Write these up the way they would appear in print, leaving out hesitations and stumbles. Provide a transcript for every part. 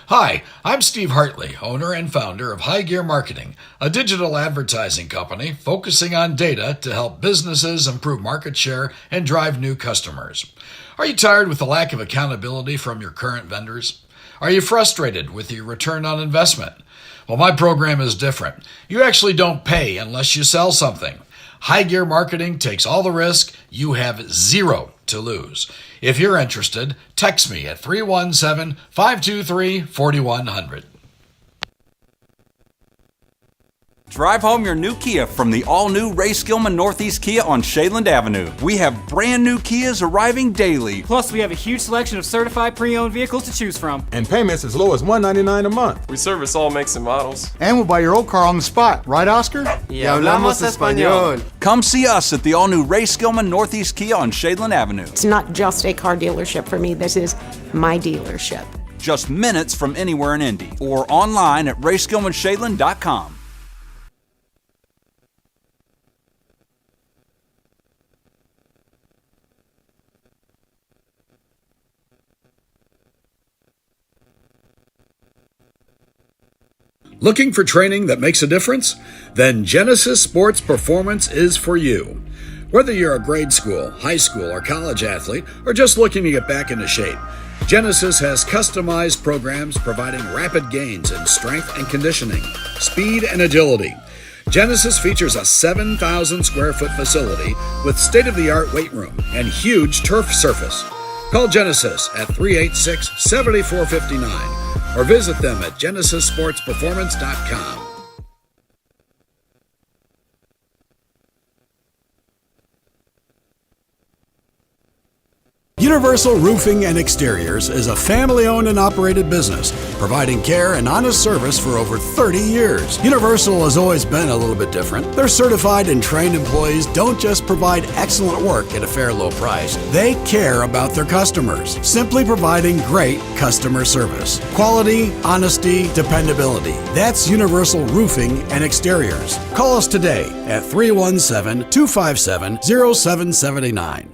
Hi, I'm Steve Hartley, owner and founder of High Gear Marketing, a digital advertising company focusing on data to help businesses improve market share and drive new customers. Are you tired with the lack of accountability from your current vendors? Are you frustrated with your return on investment? Well, my program is different. You actually don't pay unless you sell something. High Gear Marketing takes all the risk. You have zero to lose. If you're interested, text me at 317-523-4100. Drive home your new Kia from the all-new Ray Skillman Northeast Kia on Shadeland Avenue. We have brand new Kias arriving daily. Plus, we have a huge selection of certified pre-owned vehicles to choose from. And payments as low as $199 a month. We service all makes and models. And we'll buy your old car on the spot. Right, Oscar? Y hablamos español. Come see us at the all-new Ray Skillman Northeast Kia on Shadeland Avenue. It's not just a car dealership for me. This is my dealership. Just minutes from anywhere in Indy. Or online at rayskillmanshadeland.com. Looking for training that makes a difference? Then Genesis Sports Performance is for you. Whether you're a grade school, high school, or college athlete, or just looking to get back into shape, Genesis has customized programs providing rapid gains in strength and conditioning, speed and agility. Genesis features a 7,000 square foot facility with state-of-the-art weight room and huge turf surface. Call Genesis at 386-7459 or visit them at genesissportsperformance.com. Universal Roofing and Exteriors is a family-owned and operated business, providing care and honest service for over 30 years. Universal has always been a little bit different. Their certified and trained employees don't just provide excellent work at a fair low price. They care about their customers, simply providing great customer service. Quality, honesty, dependability. That's Universal Roofing and Exteriors. Call us today at 317-257-0779.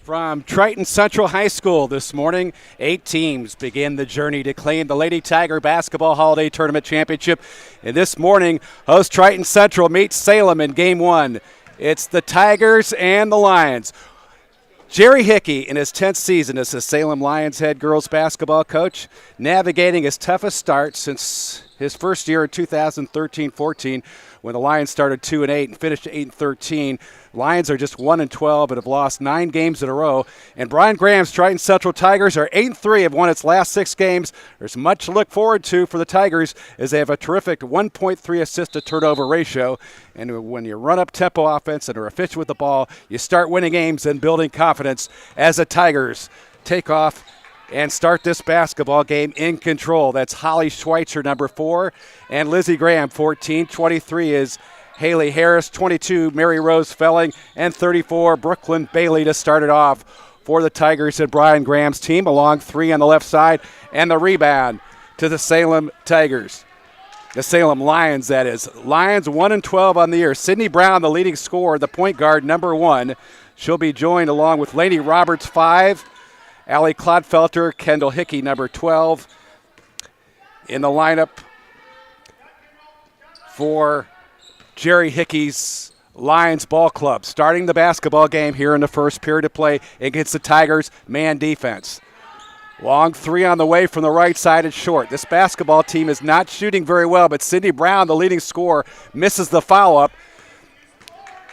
From Triton Central High School this morning, 8 teams begin the journey to claim the Lady Tiger Basketball Holiday Tournament Championship. And this morning, host Triton Central meets Salem in Game 1. It's the Tigers and the Lions. Jerry Hickey, in his 10th season as the Salem Lions head girls basketball coach, navigating his toughest start since his first year in 2013-14, when the Lions started 2-8 and finished 8-13. Lions are just 1-12 and have lost 9 games in a row. And Brian Graham's Triton Central Tigers are 8-3, have won its last 6 games. There's much to look forward to for the Tigers as they have a terrific 1.3 assist to turnover ratio. And when you run up tempo offense and are efficient with the ball, you start winning games and building confidence as the Tigers take off and start this basketball game in control. That's Holly Schweitzer, number 4, and Lizzie Graham, 14. 23 is Haley Harris, 22 Mary Rose Felling, and 34 Brooklyn Bailey to start it off for the Tigers and Brian Graham's team. Along 3 on the left side, and the rebound to the Salem Tigers. The Salem Lions, that is. Lions 1-12 on the year. Sydney Brown, the leading scorer, the point guard, number 1. She'll be joined along with Lainey Roberts, 5. Allie Clodfelter, Kendall Hickey, number 12. In the lineup for Jerry Hickey's Lions Ball Club. Starting the basketball game here in the first period of play against the Tigers' man defense. Long 3 on the way from the right side and short. This basketball team is not shooting very well, but Sydney Brown, the leading scorer, misses the foul-up.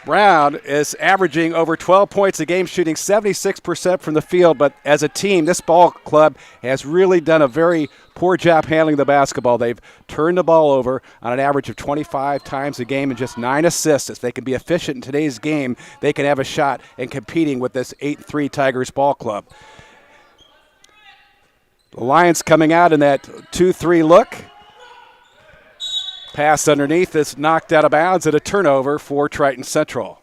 Brown is averaging over 12 points a game, shooting 76% from the field, but as a team, this ball club has really done a very poor job handling the basketball. They've turned the ball over on an average of 25 times a game and just 9 assists. If they can be efficient in today's game, they can have a shot in competing with this 8-3 Tigers ball club. The Lions coming out in that 2-3 look. Pass underneath is knocked out of bounds at a turnover for Triton Central.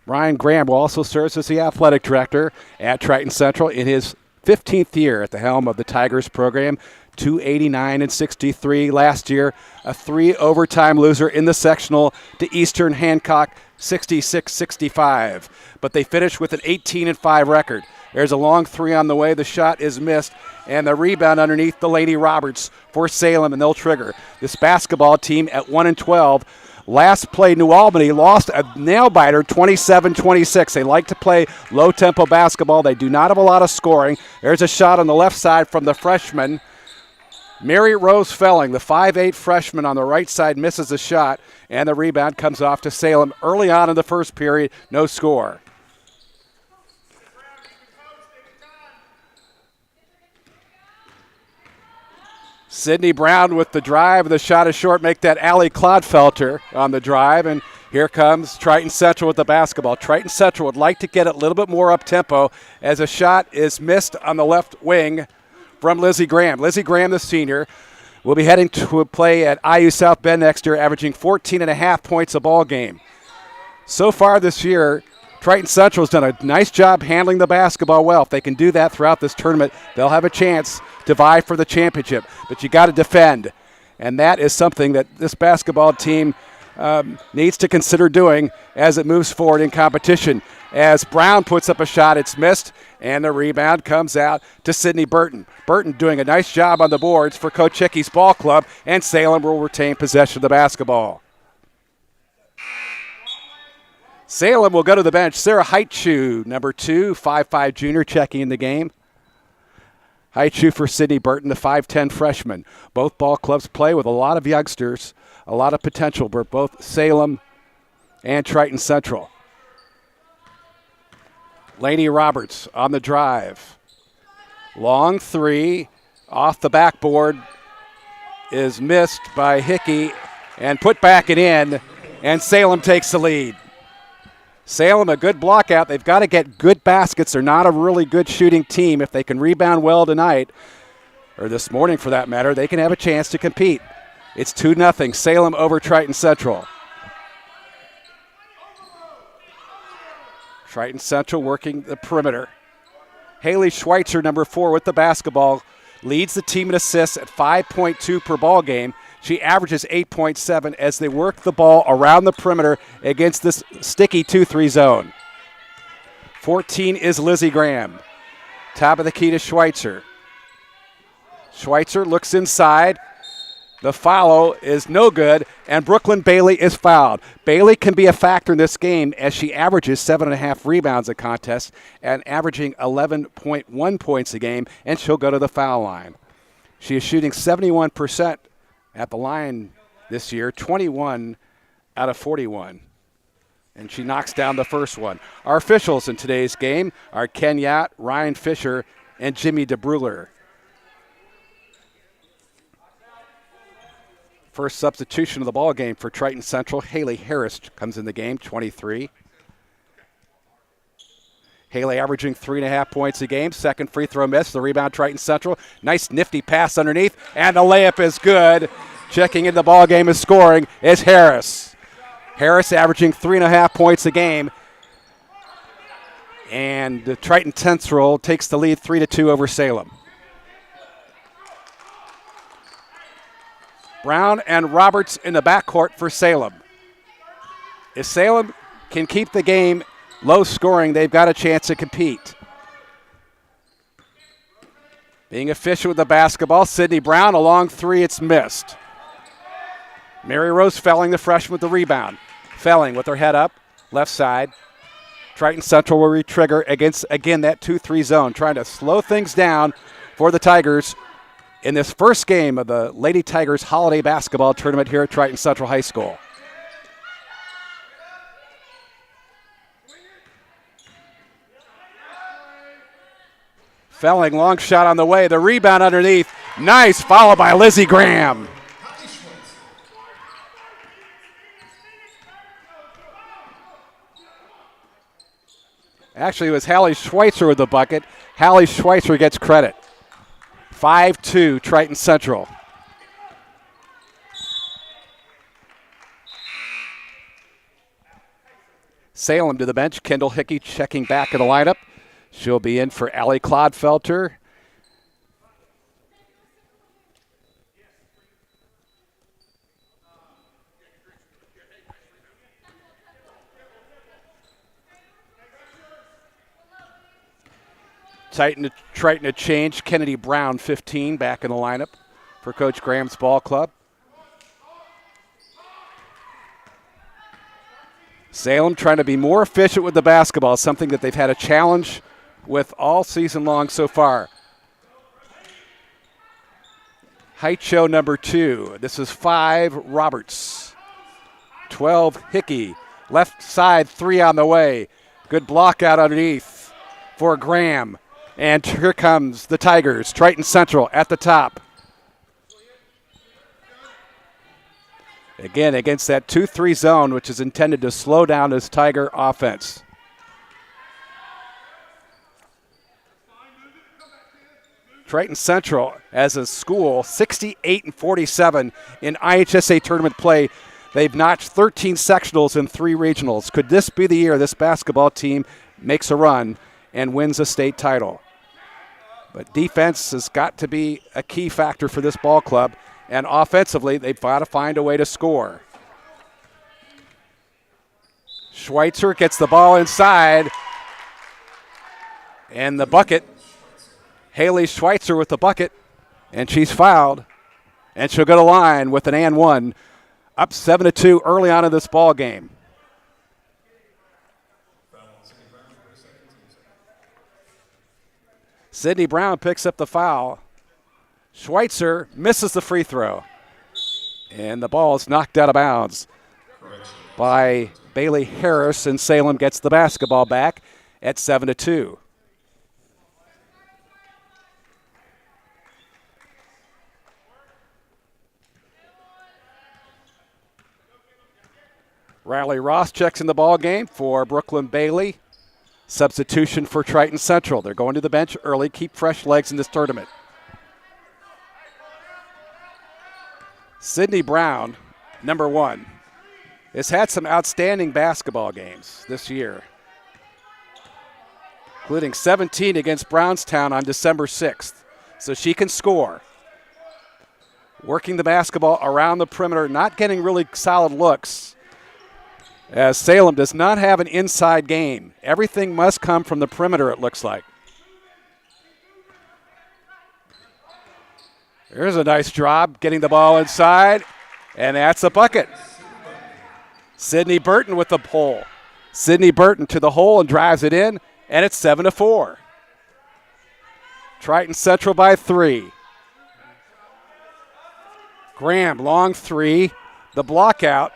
Ryan Graham also serves as the athletic director at Triton Central in his 15th year at the helm of the Tigers program. 289-63 last year, a 3 overtime loser in the sectional to Eastern Hancock, 66-65. But they finished with an 18-5 record. There's a long 3 on the way. The shot is missed, and the rebound underneath the Lady Roberts for Salem, and they'll trigger. This basketball team at 1-12. Last play, New Albany lost a nail-biter, 27-26. They like to play low-tempo basketball. They do not have a lot of scoring. There's a shot on the left side from the freshman, Mary Rose Felling, the 5'8 freshman on the right side, misses a shot, and the rebound comes off to Salem early on in the first period. No score. Sydney Brown with the drive. The shot is short. Make that Allie Clodfelter on the drive. And here comes Triton Central with the basketball. Triton Central would like to get a little bit more up-tempo as a shot is missed on the left wing from Lizzie Graham. Lizzie Graham, the senior, will be heading to a play at IU South Bend next year, averaging 14.5 points a ball game. So far this year, Triton Central has done a nice job handling the basketball well. If they can do that throughout this tournament, they'll have a chance to vie for the championship. But you got to defend, and that is something that this basketball team needs to consider doing as it moves forward in competition. As Brown puts up a shot, it's missed, and the rebound comes out to Sydney Burton. Burton doing a nice job on the boards for Coach Hickey's ball club, and Salem will retain possession of the basketball. Salem will go to the bench. Sarah Heitchu, number 2, 5'5 junior, checking in the game. Heitchu for Sydney Burton, the 5'10 freshman. Both ball clubs play with a lot of youngsters, a lot of potential for both Salem and Triton Central. Lainey Roberts on the drive. Long 3 off the backboard is missed by Hickey and put back and in, and Salem takes the lead. Salem, a good block out. They've got to get good baskets. They're not a really good shooting team. If they can rebound well tonight, or this morning for that matter, they can have a chance to compete. It's 2-0, Salem over Triton Central. Triton Central working the perimeter. Haley Schweitzer, number 4, with the basketball, leads the team in assists at 5.2 per ball game. She averages 8.7 as they work the ball around the perimeter against this sticky 2-3 zone. 14 is Lizzie Graham. Top of the key to Schweitzer. Schweitzer looks inside. The foul is no good, and Brooklyn Bailey is fouled. Bailey can be a factor in this game as she averages 7.5 rebounds a contest and averaging 11.1 points a game, and she'll go to the foul line. She is shooting 71% at the line this year, 21 out of 41. And she knocks down the first one. Our officials in today's game are Ken Yacht, Ryan Fisher, and Jimmy DeBruler. First substitution of the ball game for Triton Central. Haley Harris comes in the game, 23. Haley averaging 3.5 points a game. Second free throw miss. The rebound, Triton Central. Nice nifty pass underneath, and the layup is good. Checking in the ball game is scoring is Harris. Harris averaging 3.5 points a game. And the Triton Central takes the lead 3-2 over Salem. Brown and Roberts in the backcourt for Salem. If Salem can keep the game low scoring, they've got a chance to compete. Being efficient with the basketball, Sydney Brown, a long three, it's missed. Mary Rose Felling, the freshman, with the rebound. Felling with her head up, left side. Triton Central will re-trigger against, again, that 2-3 zone, trying to slow things down for the Tigers in this first game of the Lady Tigers Holiday Basketball Tournament here at Triton Central High School. Felling, long shot on the way. The rebound underneath. Nice, followed by Lizzie Graham. Actually, it was Hallie Schweitzer with the bucket. Hallie Schweitzer gets credit. 5-2, Triton Central. Salem to the bench. Kendall Hickey checking back in the lineup. She'll be in for Allie Clodfelter. Triton to change. Kennedy Brown, 15, back in the lineup for Coach Graham's ball club. Salem trying to be more efficient with the basketball, something that they've had a challenge with all season long so far. Height show number 2. This is 5, Roberts. 12, Hickey. Left side, 3 on the way. Good block out underneath for Graham. And here comes the Tigers. Triton Central at the top. Again, against that 2-3 zone, which is intended to slow down this Tiger offense. Triton Central, as a school, 68-47 in IHSA tournament play. They've notched 13 sectionals and 3 regionals. Could this be the year this basketball team makes a run and wins a state title? But defense has got to be a key factor for this ball club. And offensively, they've got to find a way to score. Schweitzer gets the ball inside. And the bucket. Haley Schweitzer with the bucket. And she's fouled. And she'll go to line with an and one. Up 7-2 early on in this ball game. Sydney Brown picks up the foul. Schweitzer misses the free throw. And the ball is knocked out of bounds by Bailey Harris, and Salem gets the basketball back at 7-2. Riley Ross checks in the ball game for Brooklyn Bailey. Substitution for Triton Central. They're going to the bench early, keep fresh legs in this tournament. Sydney Brown, number 1, has had some outstanding basketball games this year, including 17 against Brownstown on December 6th. So she can score. Working the basketball around the perimeter, not getting really solid looks, as Salem does not have an inside game. Everything must come from the perimeter, it looks like. There's a nice drop, getting the ball inside, and that's a bucket. Sydney Burton with the pull. Sydney Burton to the hole and drives it in, and it's 7-4. Triton Central by 3. Graham, long 3. The block out.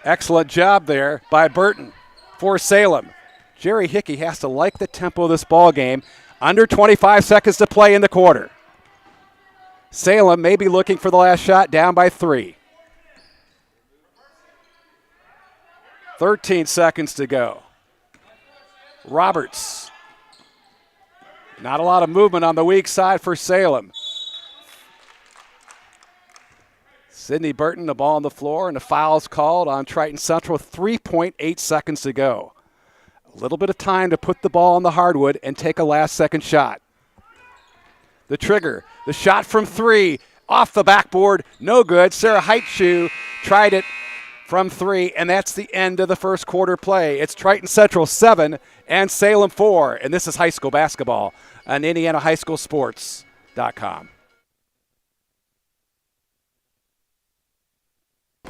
Excellent job there by Burton for Salem. Jerry Hickey has to like the tempo of this ball game. Under 25 seconds to play in the quarter. Salem may be looking for the last shot, down by 3. 13 seconds to go. Roberts. Not a lot of movement on the weak side for Salem. Sydney Burton, the ball on the floor, and the foul's called on Triton Central. 3.8 seconds to go. A little bit of time to put the ball on the hardwood and take a last-second shot. The trigger, the shot from three, off the backboard, no good. Sarah Heitschuh tried it from three, and that's the end of the first quarter play. It's Triton Central 7 and Salem 4, and this is high school basketball on IndianaHighSchoolSports.com.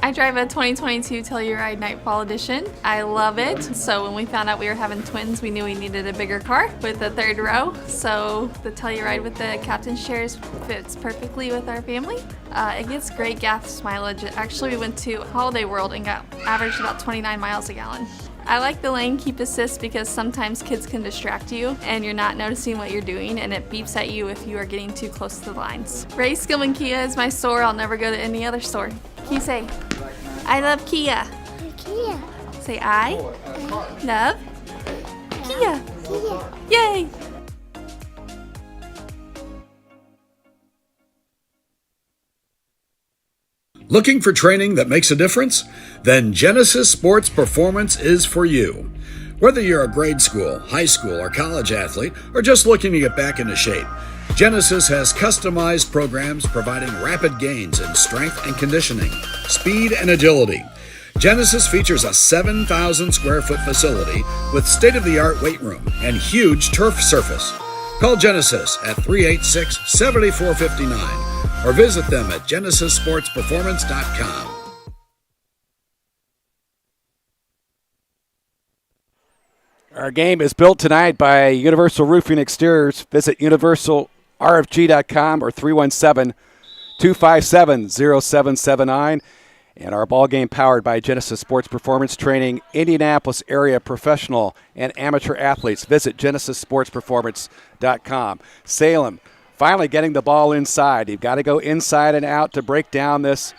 I drive a 2022 Telluride Nightfall Edition. I love it. So when we found out we were having twins, we knew we needed a bigger car with a third row. So the Telluride with the captain's chairs fits perfectly with our family. It gets great gas mileage. Actually, we went to Holiday World and got averaged about 29 miles a gallon. I like the lane keep assist because sometimes kids can distract you and you're not noticing what you're doing, and it beeps at you if you are getting too close to the lines. Ray Skillman Kia is my store. I'll never go to any other store. Can you say, I love Kia? Kia. Say, I love Kia. Yay! Looking for training that makes a difference? Then Genesis Sports Performance is for you. Whether you're a grade school, high school, or college athlete, or just looking to get back into shape, Genesis has customized programs providing rapid gains in strength and conditioning, speed and agility. Genesis features a 7,000 square foot facility with state-of-the-art weight room and huge turf surface. Call Genesis at 386-7459 or visit them at GenesisSportsPerformance.com. Our game is built tonight by Universal Roofing Exteriors. Visit universalrfg.com or 317-257-0779. And our ball game powered by Genesis Sports Performance Training, Indianapolis area professional and amateur athletes. Visit GenesisSportsPerformance.com. Salem finally getting the ball inside. You've got to go inside and out to break down this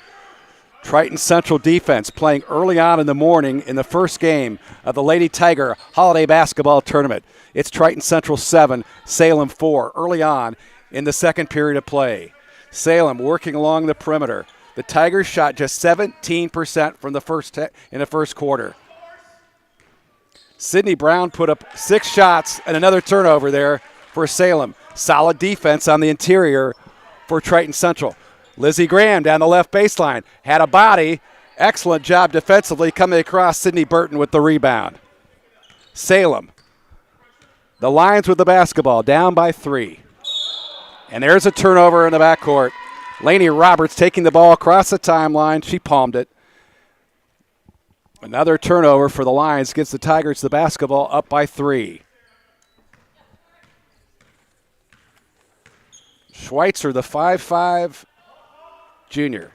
Triton Central defense, playing early on in the morning in the first game of the Lady Tiger Holiday Basketball Tournament. It's Triton Central 7, Salem 4, early on in the second period of play. Salem working along the perimeter. The Tigers shot just 17% from in the first quarter. Sydney Brown put up 6 shots and another turnover there for Salem. Solid defense on the interior for Triton Central. Lizzie Graham down the left baseline had a body. Excellent job defensively coming across. Sydney Burton with the rebound. Salem, the Lions with the basketball, down by 3. And there's a turnover in the backcourt. Lainey Roberts taking the ball across the timeline. She palmed it. Another turnover for the Lions gives the Tigers the basketball up by 3. Schweitzer, the 5'5" junior,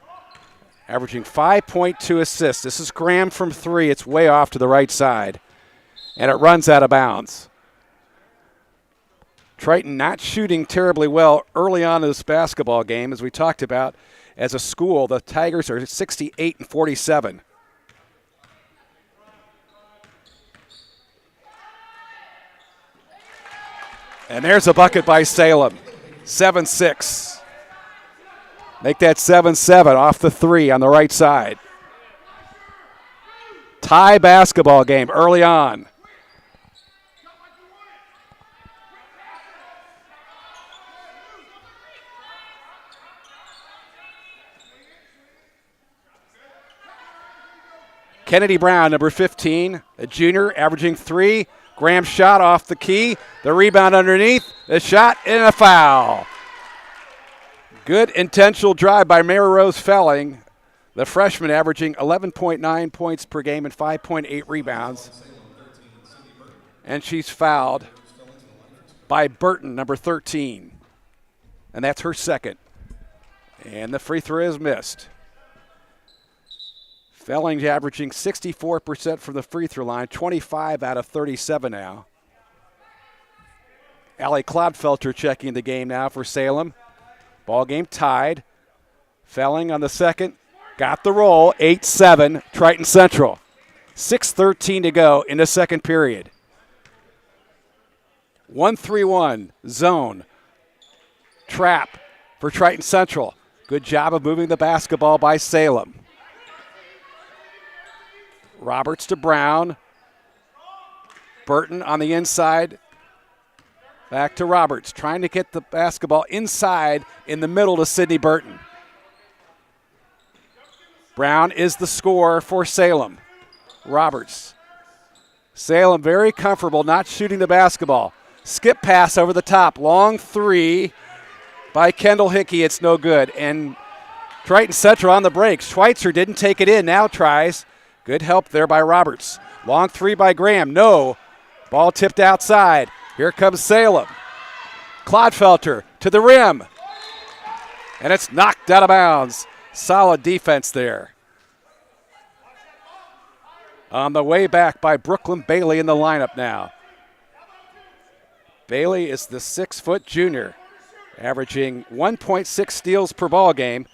averaging 5.2 assists. This is Graham from 3. It's way off to the right side, and it runs out of bounds. Triton not shooting terribly well early on in this basketball game, as we talked about. As a school, the Tigers are 68-47. And there's a bucket by Salem. 7-6. Make that 7-7 off the 3 on the right side. Tie basketball game early on. Kennedy Brown, number 15, a junior, averaging 3. Graham shot off the key. The rebound underneath. The shot and a foul. Good intentional drive by Mary Rose Felling. The freshman averaging 11.9 points per game and 5.8 rebounds. And she's fouled by Burton, number 13. And that's her second. And the free throw is missed. Felling averaging 64% from the free throw line, 25 out of 37 now. Allie Clodfelter checking the game now for Salem. Ball game tied. Felling on the second. Got the roll, 8-7, Triton Central. 6:13 to go in the second period. 1-3-1 zone. Trap for Triton Central. Good job of moving the basketball by Salem. Roberts to Brown. Burton on the inside. Back to Roberts, trying to get the basketball inside in the middle to Sydney Burton. Brown is the scorer for Salem. Roberts. Salem very comfortable not shooting the basketball. Skip pass over the top. Long three by Kendall Hickey. It's no good. And Triton Central on the break. Schweitzer didn't take it in. Now tries. Good help there by Roberts. Long three by Graham. No. Ball tipped outside. Here comes Salem. Clodfelter to the rim. And it's knocked out of bounds. Solid defense there. On the way back by Brooklyn Bailey in the lineup now. Bailey is the 6-foot junior, averaging 1.6 steals per ball game.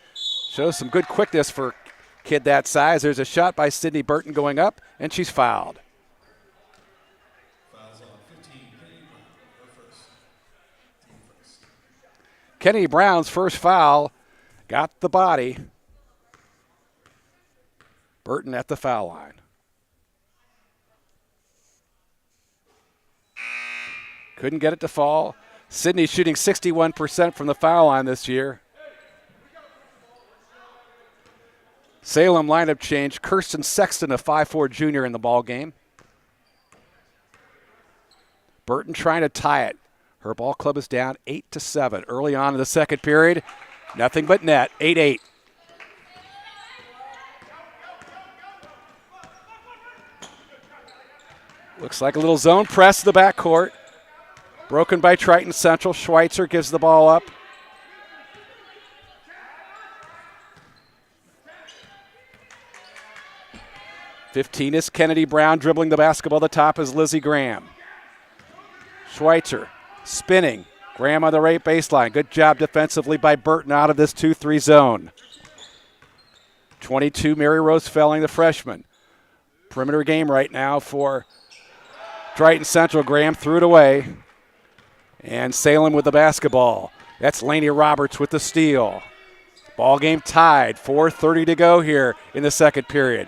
Shows some good quickness for a kid that size. There's a shot by Sydney Burton going up, and she's fouled. Kenny Brown's first foul got the body. Burton at the foul line. Couldn't get it to fall. Sydney shooting 61% from the foul line this year. Salem lineup change. Kirsten Sexton, a 5'4 junior in the ball game. Burton trying to tie it. Her ball club is down 8-7 early on in the second period. Nothing but net, 8-8. Looks like a little zone press in the backcourt. Broken by Triton Central. Schweitzer gives the ball up. '15 is Kennedy Brown dribbling the basketball. The top is Lizzie Graham. Schweitzer spinning. Graham on the right baseline. Good job defensively by Burton out of this 2-3 zone. 22, Mary Rose Felling, the freshman. Perimeter game right now for Triton Central. Graham threw it away. And Salem with the basketball. That's Laney Roberts with the steal. Ball game tied. 4:30 to go here in the second period.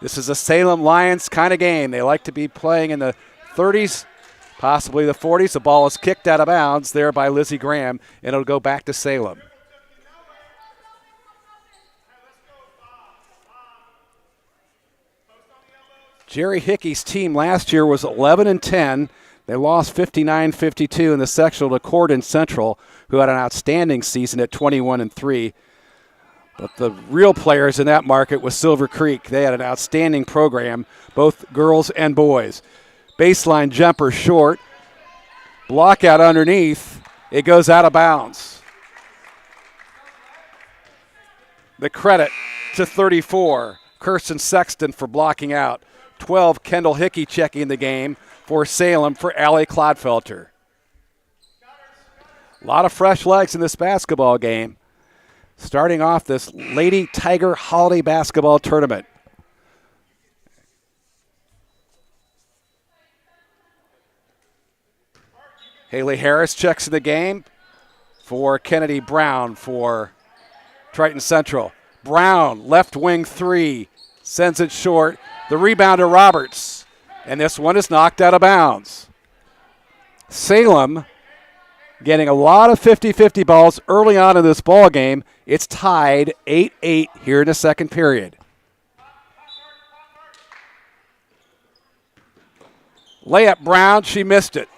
This is a Salem Lions kind of game. They like to be playing in the 30s, possibly the 40s. The ball is kicked out of bounds there by Lizzie Graham, and it'll go back to Salem. Jerry Hickey's team last year was 11-10. They lost 59-52 in the sectional to Cordon Central, who had an outstanding season at 21-3. But the real players in that market was Silver Creek. They had an outstanding program, both girls and boys. Baseline jumper short. Block out underneath. It goes out of bounds. The credit to 34, Kirsten Sexton for blocking out. 12, Kendall Hickey checking the game for Salem for Allie Clodfelter. A lot of fresh legs in this basketball game. Starting off this Lady Tiger Holiday Basketball Tournament. Haley Harris checks in the game for Kennedy Brown for Triton Central. Brown, left wing three, sends it short. The rebound to Roberts, and this one is knocked out of bounds. Salem getting a lot of 50-50 balls early on in this ball game. It's tied 8-8 here in the second period. Layup Brown, she missed it.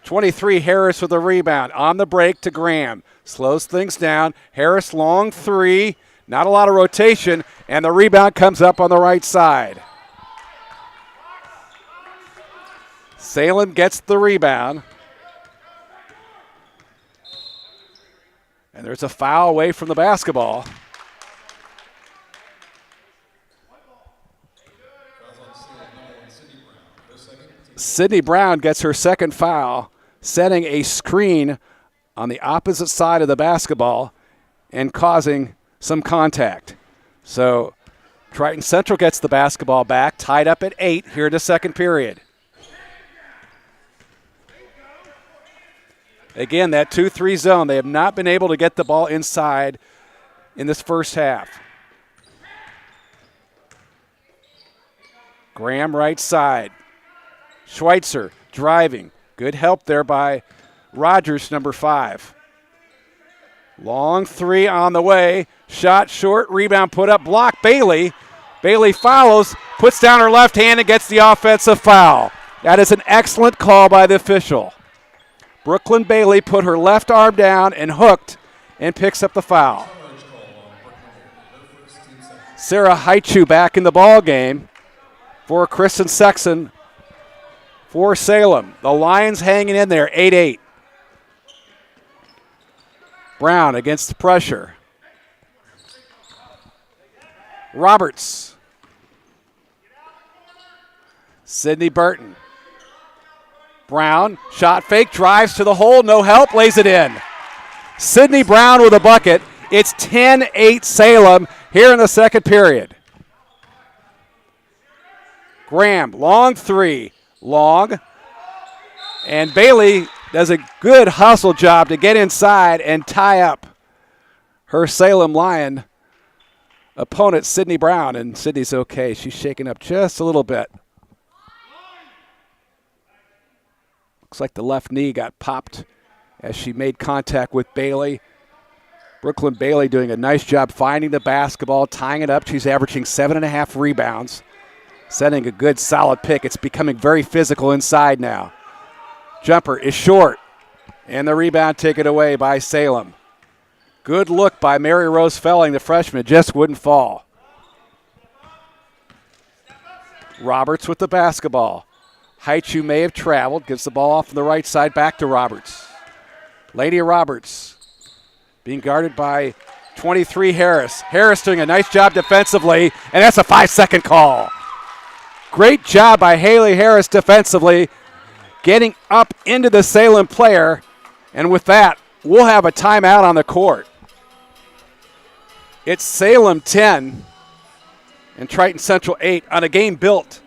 23, Harris with a rebound. On the break to Graham. Slows things down. Harris long three. Not a lot of rotation, and the rebound comes up on the right side. Salem gets the rebound. And there's a foul away from the basketball. Sydney Brown gets her second foul, setting a screen on the opposite side of the basketball and causing some contact. So Triton Central gets the basketball back, tied up at 8 here in the second period. Again, that 2-3 zone, they have not been able to get the ball inside in this first half. Graham right side. Schweitzer driving. Good help there by Rogers, number 5. Long three on the way. Shot short, rebound put up, block Bailey. Bailey follows, puts down her left hand and gets the offensive foul. That is an excellent call by the official. Brooklyn Bailey put her left arm down and hooked and picks up the foul. Sarah Haichu back in the ball game for Kristen Sexton for Salem. The Lions hanging in there, 8-8. Brown against the pressure. Roberts. Sydney Burton. Brown, shot fake, drives to the hole, no help, lays it in. Sydney Brown with a bucket. It's 10-8 Salem here in the second period. Graham, long three, long. And Bailey does a good hustle job to get inside and tie up her Salem Lion opponent, Sydney Brown. And Sydney's okay. She's shaken up just a little bit. Looks like the left knee got popped as she made contact with Bailey. Brooklyn Bailey doing a nice job finding the basketball, tying it up. She's averaging 7.5 rebounds, setting a good solid pick. It's becoming very physical inside now. Jumper is short, and the rebound taken away by Salem. Good look by Mary Rose Felling, the freshman. It just wouldn't fall. Roberts with the basketball. Haichu may have traveled, gives the ball off on the right side, back to Roberts. Lady Roberts being guarded by 23 Harris. Harris doing a nice job defensively, and that's a 5-second call. Great job by Haley Harris defensively, getting up into the Salem player, and with that, we'll have a timeout on the court. It's Salem 10 and Triton Central 8 on a game built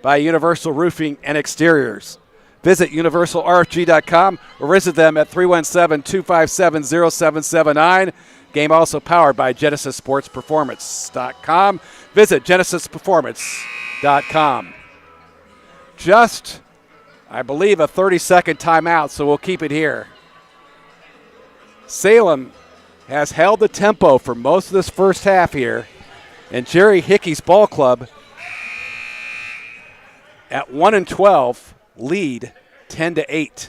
by Universal Roofing and Exteriors. Visit universalrfg.com or visit them at 317-257-0779. Game also powered by GenesisSportsPerformance.com. Visit GenesisPerformance.com. Just, I believe, a 30-second timeout, so we'll keep it here. Salem has held the tempo for most of this first half here, and Jerry Hickey's ball club at 1-12 lead 10-8.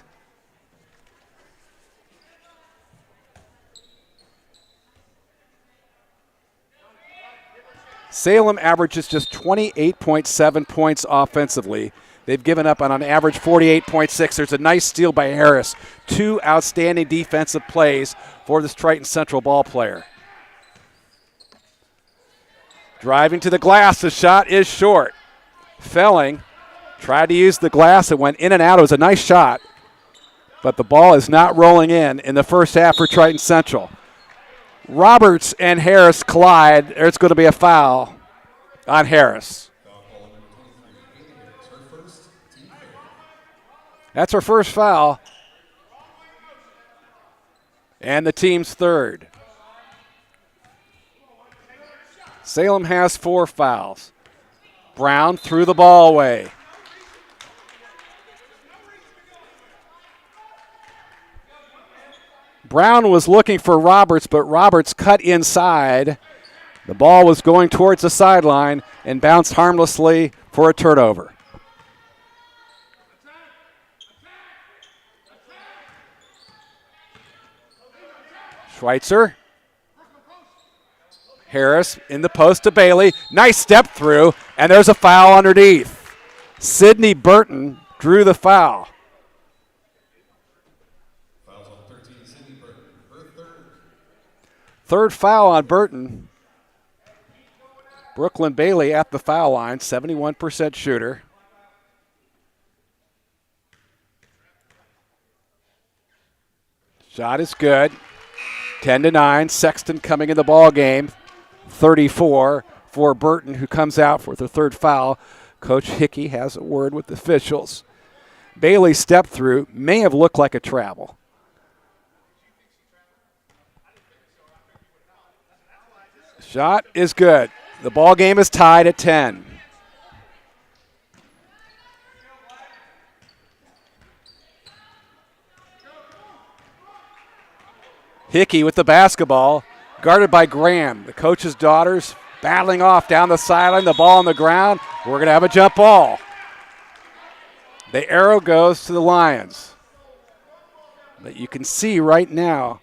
Salem averages just 28.7 points offensively. They've given up on average 48.6. There's a nice steal by Harris. 2 outstanding defensive plays for this Triton Central ball player. Driving to the glass, the shot is short. Felling tried to use the glass. It went in and out. It was a nice shot, but the ball is not rolling in the first half for Triton Central. Roberts and Harris collide. There's going to be a foul on Harris. That's her first foul, and the team's third. Salem has 4 fouls. Brown threw the ball away. Brown was looking for Roberts, but Roberts cut inside. The ball was going towards the sideline and bounced harmlessly for a turnover. Schweitzer. Harris in the post to Bailey. Nice step through, and there's a foul underneath. Sydney Burton drew the foul. Third foul on Burton. Brooklyn Bailey at the foul line, 71% shooter. Shot is good. 10-9. Sexton coming in the ball game 34 for Burton, who comes out for the third foul. Coach Hickey has a word with the officials. Bailey's step through may have looked like a travel. Shot is good. The ball game is tied at 10. Hickey with the basketball, guarded by Graham. The coach's daughters battling off down the sideline, the ball on the ground. We're going to have a jump ball. The arrow goes to the Lions. But you can see right now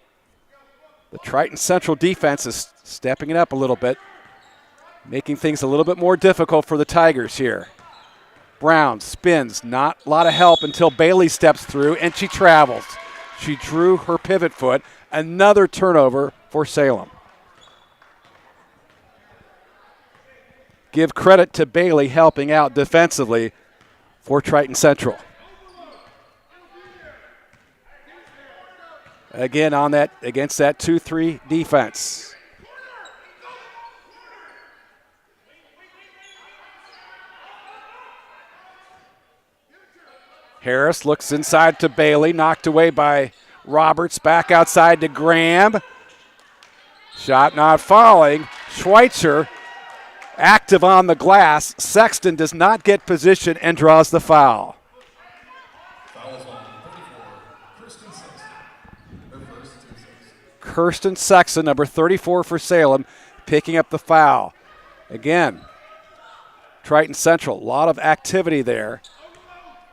the Triton Central defense is stepping it up a little bit, making things a little bit more difficult for the Tigers here. Brown spins, not a lot of help until Bailey steps through, and she travels. She drew her pivot foot. Another turnover for Salem. Give credit to Bailey helping out defensively for Triton Central. Again on that against that 2-3 defense. Harris looks inside to Bailey, knocked away by Roberts, back outside to Graham. Shot not falling. Schweitzer active on the glass. Sexton does not get position and draws the foul. Kirsten Sexton, number 34 for Salem, picking up the foul. Again, Triton Central, a lot of activity there.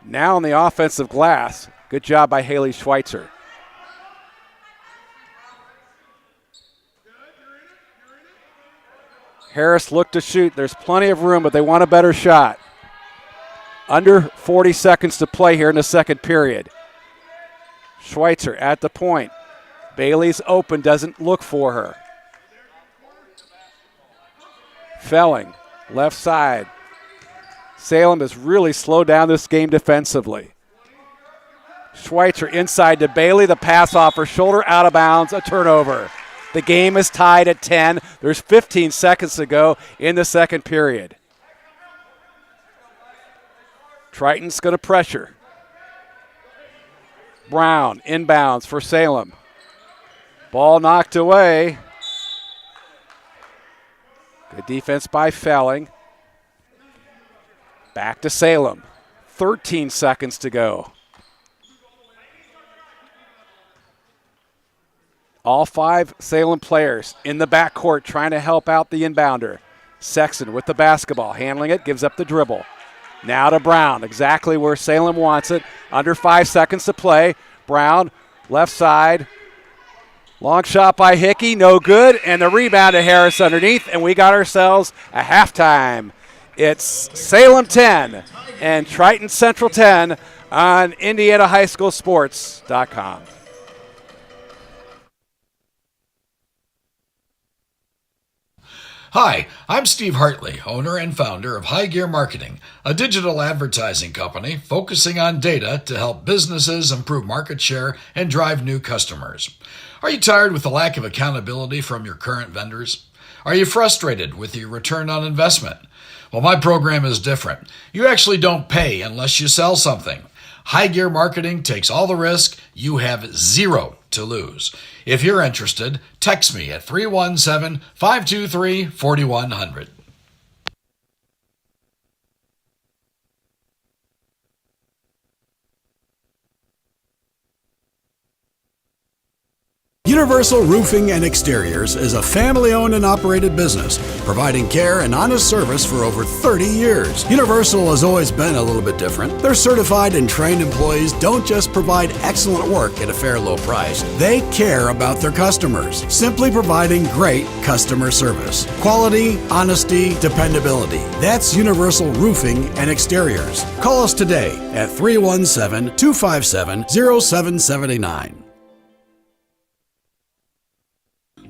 Now on the offensive glass. Good job by Haley Schweitzer. Harris looked to shoot. There's plenty of room, but they want a better shot. Under 40 seconds to play here in the second period. Schweitzer at the point. Bailey's open, doesn't look for her. Felling, left side. Salem has really slowed down this game defensively. Schweitzer inside to Bailey. The pass off her shoulder, out of bounds, a turnover. The game is tied at 10. There's 15 seconds to go in the second period. Triton's going to pressure. Brown inbounds for Salem. Ball knocked away. Good defense by Felling. Back to Salem. 13 seconds to go. All five Salem players in the backcourt trying to help out the inbounder. Sexton with the basketball, handling it, gives up the dribble. Now to Brown, exactly where Salem wants it. Under 5 seconds to play. Brown, left side. Long shot by Hickey, no good. And the rebound to Harris underneath, and we got ourselves a halftime. It's Salem 10 and Triton Central 10 on IndianaHighSchoolSports.com. Hi, I'm Steve Hartley, owner and founder of High Gear Marketing, a digital advertising company focusing on data to help businesses improve market share and drive new customers. Are you tired with the lack of accountability from your current vendors? Are you frustrated with your return on investment? Well, my program is different. You actually don't pay unless you sell something. High Gear Marketing takes all the risk. You have zero to lose. If you're interested, text me at 317-523-4100. Universal Roofing and Exteriors is a family-owned and operated business, providing care and honest service for over 30 years. Universal has always been a little bit different. Their certified and trained employees don't just provide excellent work at a fair low price. They care about their customers, simply providing great customer service. Quality, honesty, dependability. That's Universal Roofing and Exteriors. Call us today at 317-257-0779.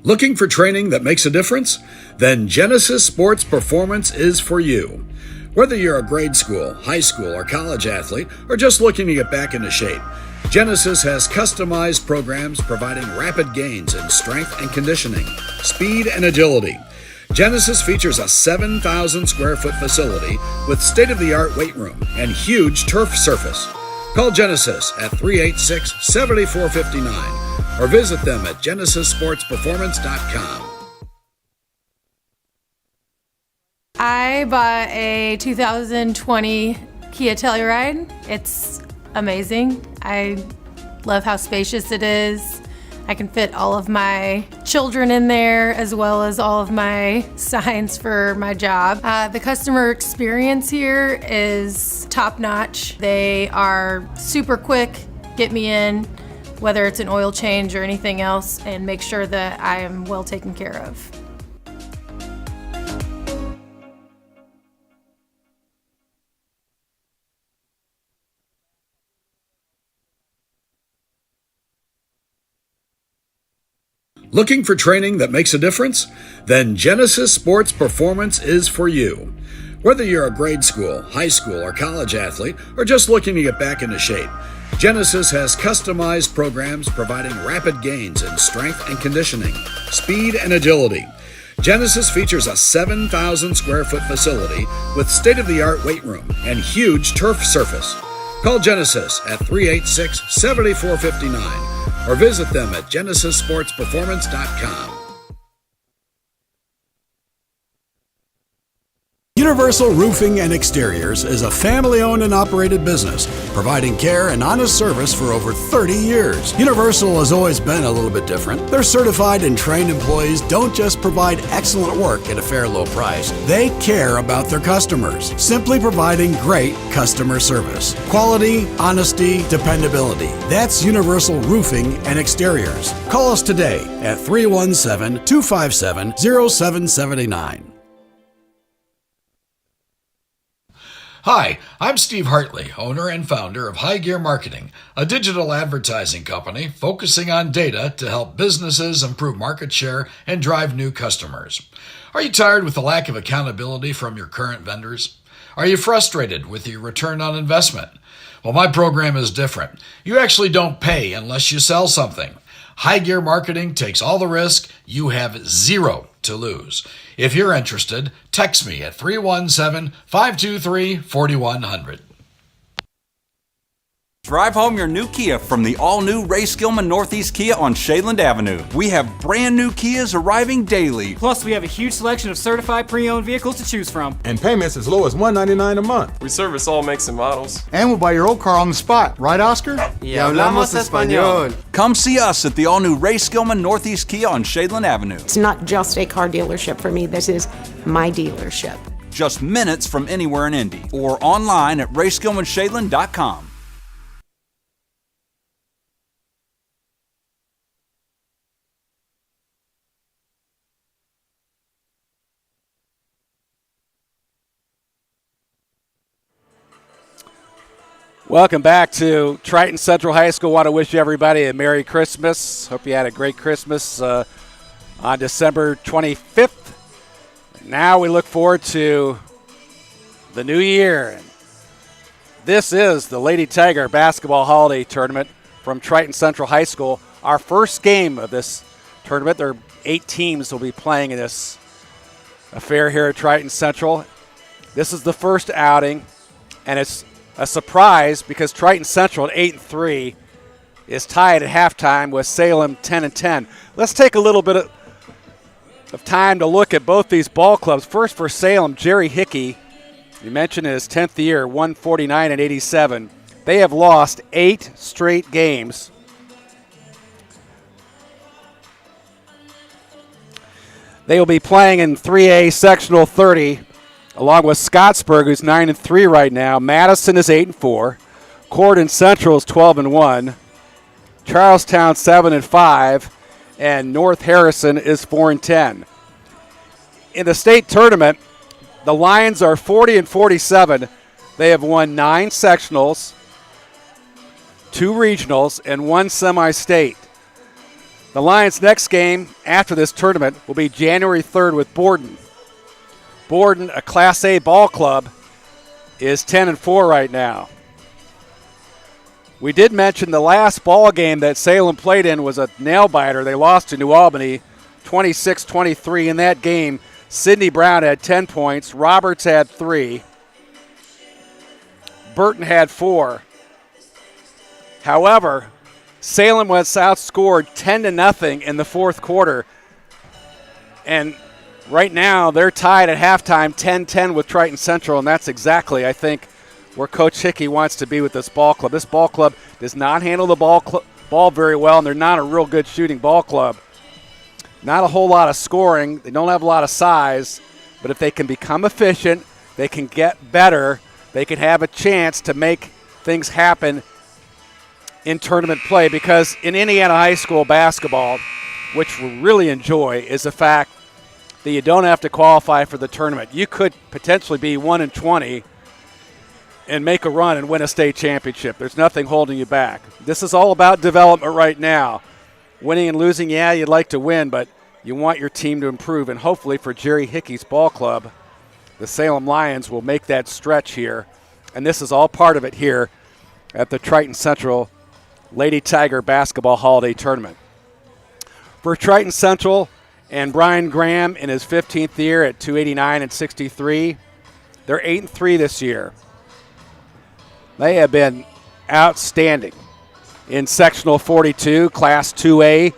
Looking for training that makes a difference? Then Genesis Sports Performance is for you. Whether you're a grade school, high school, or college athlete, or just looking to get back into shape, Genesis has customized programs providing rapid gains in strength and conditioning, speed and agility. Genesis features a 7,000 square foot facility with state-of-the-art weight room and huge turf surface. Call Genesis at 386-7459 or visit them at genesissportsperformance.com. I bought a 2020 Kia Telluride. It's amazing. I love how spacious it is. I can fit all of my children in there as well as all of my signs for my job. The customer experience here is top notch. They are super quick, get me in, whether it's an oil change or anything else, and make sure that I am well taken care of. Looking for training that makes a difference? Then Genesis Sports Performance is for you. Whether you're a grade school, high school, or college athlete, or just looking to get back into shape, Genesis has customized programs providing rapid gains in strength and conditioning, speed and agility. Genesis features a 7,000 square foot facility with state-of-the-art weight room and huge turf surface. Call Genesis at 386-7459 or visit them at genesissportsperformance.com. Universal Roofing and Exteriors is a family-owned and operated business, providing care and honest service for over 30 years. Universal has always been a little bit different. Their certified and trained employees don't just provide excellent work at a fair low price. They care about their customers, simply providing great customer service. Quality, honesty, dependability. That's Universal Roofing and Exteriors. Call us today at 317-257-0779. Hi, I'm Steve Hartley, owner and founder of High Gear Marketing, a digital advertising company focusing on data to help businesses improve market share and drive new customers. Are you tired with the lack of accountability from your current vendors? Are you frustrated with your return on investment? Well, my program is different. You actually don't pay unless you sell something. High Gear Marketing takes all the risk. You have zero to lose. If you're interested, text me at 317-523-4100. Drive home your new Kia from the all-new Ray Skillman Northeast Kia on Shadeland Avenue. We have brand new Kias arriving daily. Plus, we have a huge selection of certified pre-owned vehicles to choose from. And payments as low as $199 a month. We service all makes and models. And we'll buy your old car on the spot. Right, Oscar? Y hablamos español. Come see us at the all-new Ray Skillman Northeast Kia on Shadeland Avenue. It's not just a car dealership for me. This is my dealership. Just minutes from anywhere in Indy or online at rayskillmanshadeland.com. Welcome back to Triton Central High School. Want to wish everybody a Merry Christmas. Hope you had a great Christmas on December 25th. Now we look forward to the new year. This is the Lady Tiger Basketball Holiday Tournament from Triton Central High School. Our first game of this tournament. There are 8 teams will be playing in this affair here at Triton Central. This is the first outing, and it's a surprise because Triton Central at 8-3 is tied at halftime with Salem 10-10. Let's take a little bit of time to look at both these ball clubs. First for Salem, Jerry Hickey, you mentioned in his 10th year, 149-87. They have lost 8 straight games. They will be playing in 3A Sectional 30. Along with Scottsburg, who's 9-3 right now. Madison is 8-4. Corydon Central is 12-1. Charlestown 7-5, and North Harrison is 4-10. In the state tournament, the Lions are 40-47. They have won 9 sectionals, 2 regionals, and 1 semi-state. The Lions' next game after this tournament will be January 3rd with Borden. Borden, a Class A ball club, is 10-4 right now. We did mention the last ball game that Salem played in was a nail-biter. They lost to New Albany 26-23. In that game, Sidney Brown had 10 points. Roberts had 3. Burton had 4. However, Salem was outscored 10-0 in the fourth quarter. And right now they're tied at halftime 10-10 with Triton Central, and that's exactly, I think, where Coach Hickey wants to be with this ball club. This ball club does not handle the ball very well, and they're not a real good shooting ball club. Not a whole lot of scoring. They don't have a lot of size, but if they can become efficient, they can get better, they can have a chance to make things happen in tournament play, because in Indiana high school basketball, which we really enjoy, is the fact that you don't have to qualify for the tournament. You could potentially be 1-20 and make a run and win a state championship. There's nothing holding you back. This is all about development right now. Winning and losing, yeah, you'd like to win, but you want your team to improve. And hopefully for Jerry Hickey's ball club, the Salem Lions will make that stretch here. And this is all part of it here at the Triton Central Lady Tiger Basketball Holiday Tournament. For Triton Central and Brian Graham in his 15th year at 289-63, they're 8-3 this year. They have been outstanding in sectional 42, Class 2A.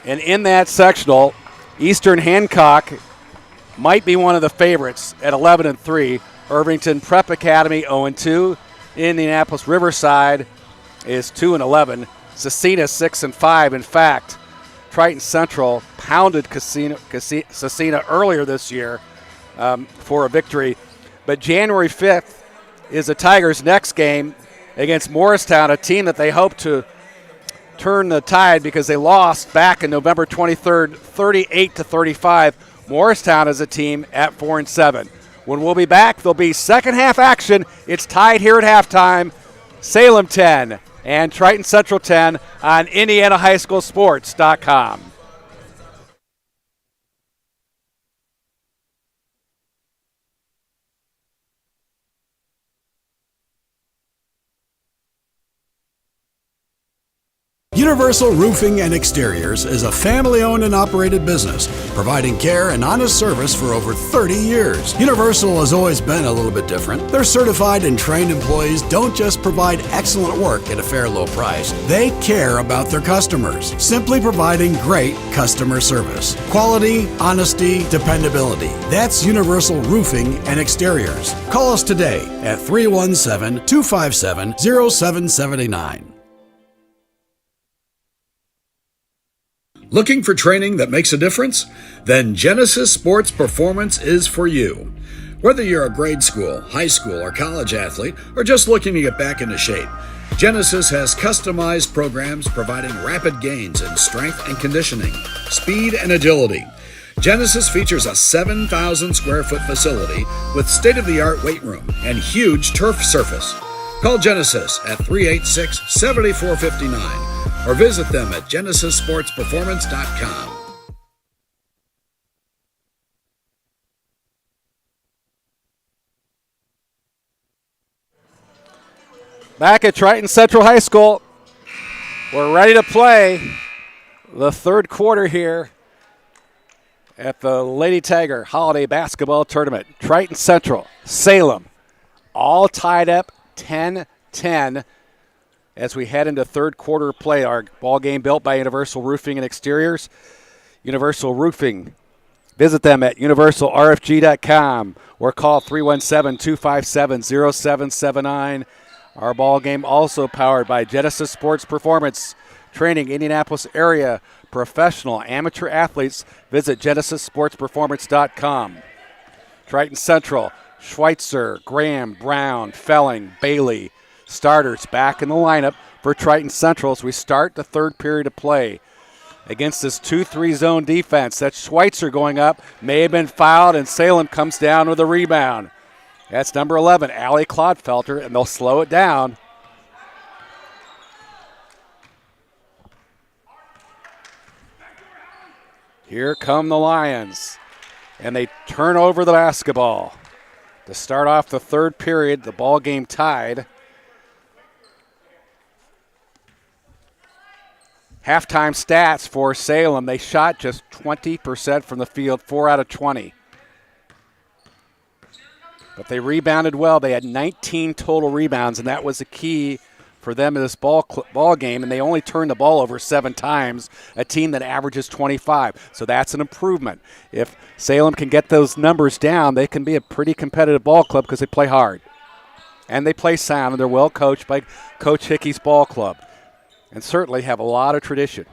And in that sectional, Eastern Hancock might be one of the favorites at 11-3. Irvington Prep Academy 0-2. Indianapolis Riverside is 2-11. Cecina 6-5. In fact, Triton Central pounded Cecina earlier this year for a victory. But January 5th is the Tigers' next game against Morristown, a team that they hope to turn the tide because they lost back in November 23rd, 38-35. Morristown is a team at 4-7. When we'll be back, there'll be second half action. It's tied here at halftime. Salem 10 and Triton Central 10 on IndianaHighSchoolSports.com. Universal Roofing and Exteriors is a family-owned and operated business, providing care and honest service for over 30 years. Universal has always been a little bit different. Their certified and trained employees don't just provide excellent work at a fair low price. They care about their customers, simply providing great customer service. Quality, honesty, dependability. That's Universal Roofing and Exteriors. Call us today at 317-257-0779. Looking for training that makes a difference? Then Genesis Sports Performance is for you. Whether you're a grade school, high school, or college athlete, or just looking to get back into shape, Genesis has customized programs providing rapid gains in strength and conditioning, speed and agility. Genesis features a 7,000 square foot facility with state-of-the-art weight room and huge turf surface. Call Genesis at 386-7459 or visit them at GenesisSportsPerformance.com. Back at Triton Central High School, we're ready to play the third quarter here at the Lady Tiger Holiday Basketball Tournament. Triton Central, Salem, all tied up 10-10 as we head into third quarter play. Our ball game built by Universal Roofing and Exteriors. Universal Roofing. Visit them at universalrfg.com or call 317-257-0779. Our ball game also powered by Genesis Sports Performance, training Indianapolis area professional amateur athletes. Visit GenesisSportsPerformance.com. Triton Central, Schweitzer, Graham, Brown, Felling, Bailey. Starters back in the lineup for Triton Central as we start the third period of play. Against this 2-3 zone defense, that's Schweitzer going up, may have been fouled, and Salem comes down with a rebound. That's number 11, Allie Clodfelter, and they'll slow it down. Here come the Lions, and they turn over the basketball. To start off the third period, the ball game tied. halftime stats for Salem. They shot just 20% from the field, 4 out of 20. But they rebounded well. They had 19 total rebounds, and that was the key for them in this ball game, and they only turned the ball over 7 times, a team that averages 25. So that's an improvement. If Salem can get those numbers down, they can be a pretty competitive ball club because they play hard. And they play sound, and they're well coached by Coach Hickey's ball club, and certainly have a lot of tradition.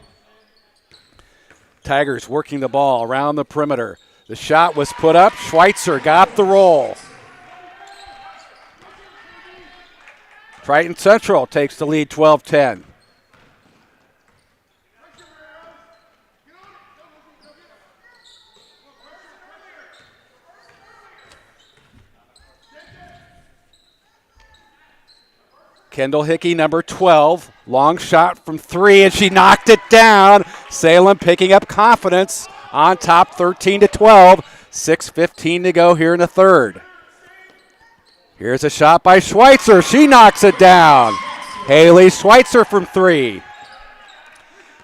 Tigers working the ball around the perimeter. The shot was put up. Schweitzer got the roll. Triton Central takes the lead 12-10. Kendall Hickey, number 12, long shot from 3, and she knocked it down. Salem picking up confidence on top 13-12. 6:15 to go here in the third. Here's a shot by Schweitzer. She knocks it down. Haley Schweitzer from 3.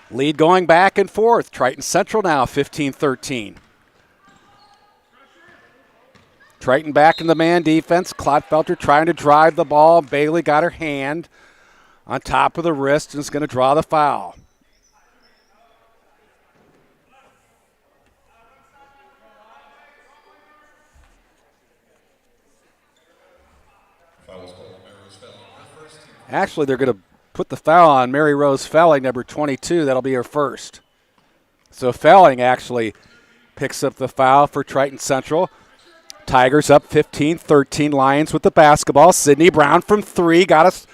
Lead going back and forth. Triton Central now 15-13. Triton back in the man defense. Clodfelter trying to drive the ball. Bailey got her hand on top of the wrist and is going to draw the foul. Actually, they're going to put the foul on Mary Rose Felling, number 22. That'll be her first. So Felling actually picks up the foul for Triton Central. Tigers up 15-13. Lions with the basketball. Sydney Brown from 3. Got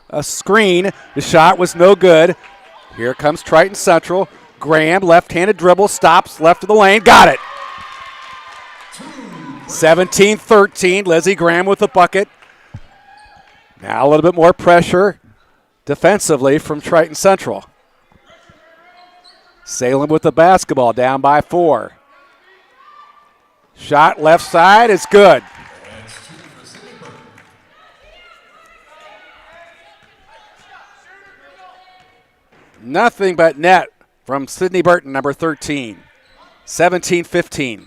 a screen. The shot was no good. Here comes Triton Central. Graham, left-handed dribble, stops left of the lane. Got it. 17-13. Lizzie Graham with the bucket. Now a little bit more pressure defensively from Triton Central. Salem with the basketball, down by 4. Shot left side is good. Nothing but net from Sydney Burton, number 13. 17-15.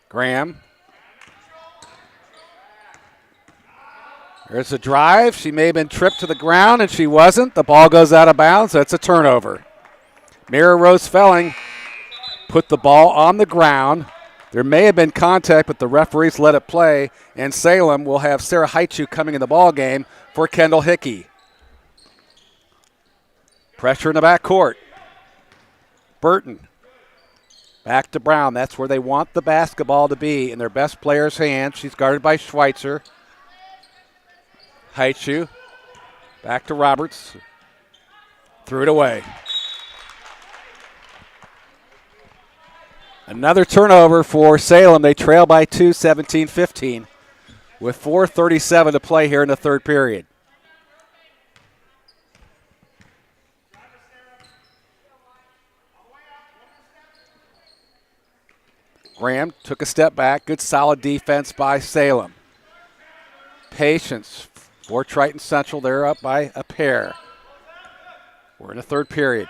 Graham. There's a drive. She may have been tripped to the ground, and she wasn't. The ball goes out of bounds. That's a turnover. Mira Rose Felling put the ball on the ground. There may have been contact, but the referees let it play, and Salem will have Sarah Haichu coming in the ball game for Kendall Hickey. Pressure in the backcourt. Burton. Back to Brown. That's where they want the basketball to be, in their best player's hands. She's guarded by Schweitzer. Haichu. Back to Roberts. Threw it away. Another turnover for Salem. They trail by 2, 17-15, with 4:37 to play here in the third period. Graham took a step back. Good solid defense by Salem. Patience for Triton Central. They're up by a pair. We're in the third period.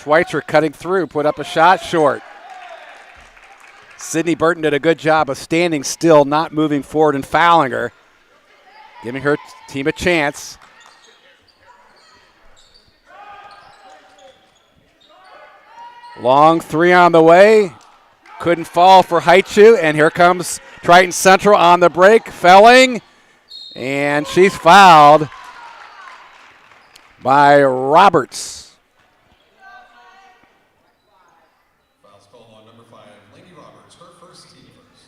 Schweitzer cutting through, put up a shot short. Sydney Burton did a good job of standing still, not moving forward and fouling her, giving her team a chance. Long 3 on the way. Couldn't fall for Haichu, and here comes Triton Central on the break. Felling, and she's fouled by Roberts. Foul's called on number 5, Lady Roberts, her first team first.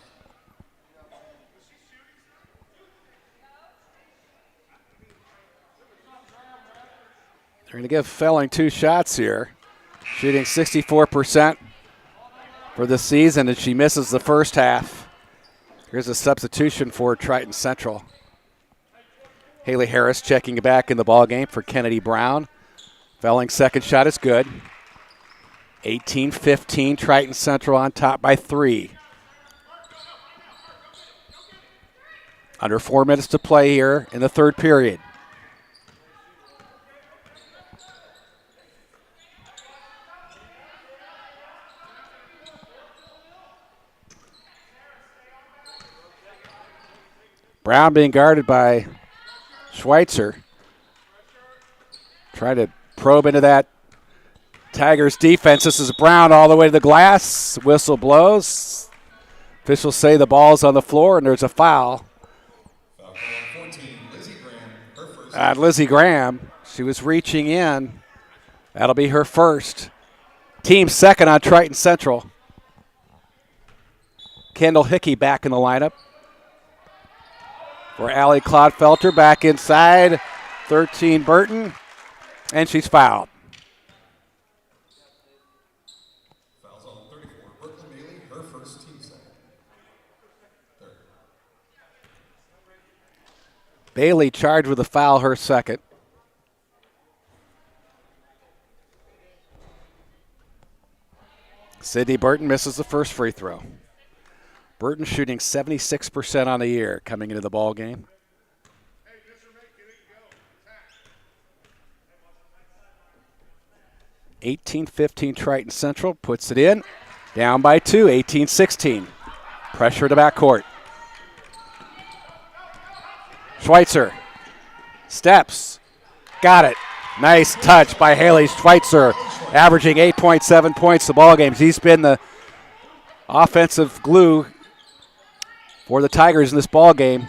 They're going to give Felling 2 shots here, shooting 64% for the season, and she misses the first half. Here's a substitution for Triton Central. Haley Harris checking back in the ball game for Kennedy Brown. Felling's second shot is good. 18-15, Triton Central on top by 3. Under 4 minutes to play here in the third period. Brown being guarded by Schweitzer. Trying to probe into that Tigers defense. This is Brown all the way to the glass. Whistle blows. Officials say the ball's on the floor and there's a foul. Lizzie Graham, she was reaching in. That'll be her first. Team second on Triton Central. Kendall Hickey back in the lineup. For Allie Clodfelter back inside. 13 Burton. And she's fouled. Fouls on 34. Brooklyn Bailey, her first, team second. Third. Bailey charged with a foul, her second. Sydney Burton misses the first free throw. Burton shooting 76% on the year coming into the ball game. (18-15) Triton Central puts it in. Down by 2, 18-16. Pressure to backcourt. Schweitzer steps. Got it. Nice touch by Haley Schweitzer, averaging 8.7 points the ball game. He's been the offensive glue for the Tigers in this ball game,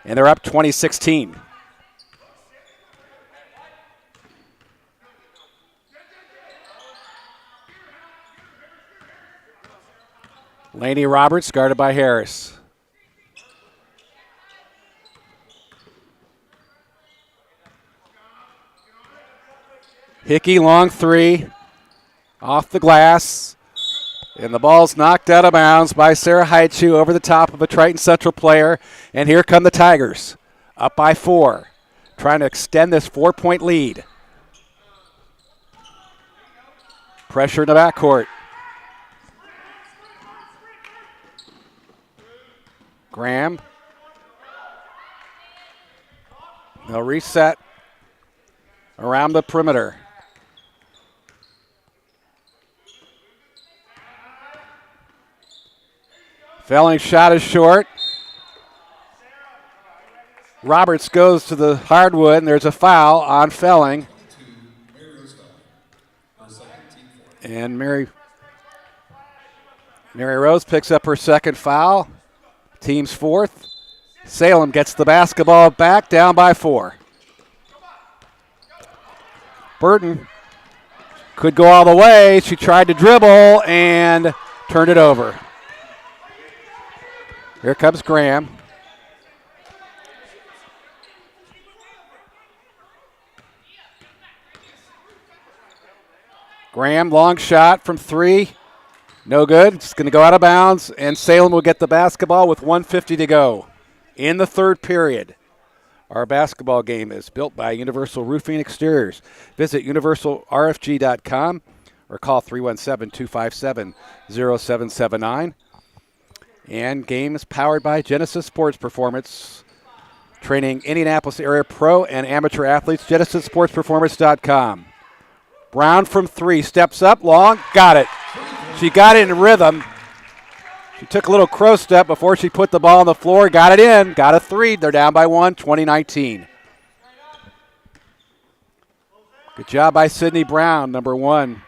and they're up 20-16. Laney Roberts guarded by Harris. Hickey, long three, off the glass, and the ball's knocked out of bounds by Sarah Haichu over the top of a Triton Central player, and here come the Tigers, up by 4, trying to extend this 4-point lead. Pressure in the backcourt. Graham. They'll reset around the perimeter. Felling shot is short. Roberts goes to the hardwood, and there's a foul on Felling. And Mary Rose picks up her second foul. Team's fourth. Salem gets the basketball back, down by 4. Burton could go all the way. She tried to dribble and turned it over. Here comes Graham. Graham, long shot from 3. No good. It's going to go out of bounds, and Salem will get the basketball with 1:50 to go in the third period. Our basketball game is built by Universal Roofing Exteriors. Visit universalrfg.com or call 317-257-0779. And game is powered by Genesis Sports Performance, training Indianapolis area pro and amateur athletes. GenesisSportsPerformance.com. Brown from 3, steps up, long, got it. She got it in rhythm. She took a little crow step before she put the ball on the floor, got it in, got a 3. They're down by 1, 20-19. Good job by Sydney Brown, number 1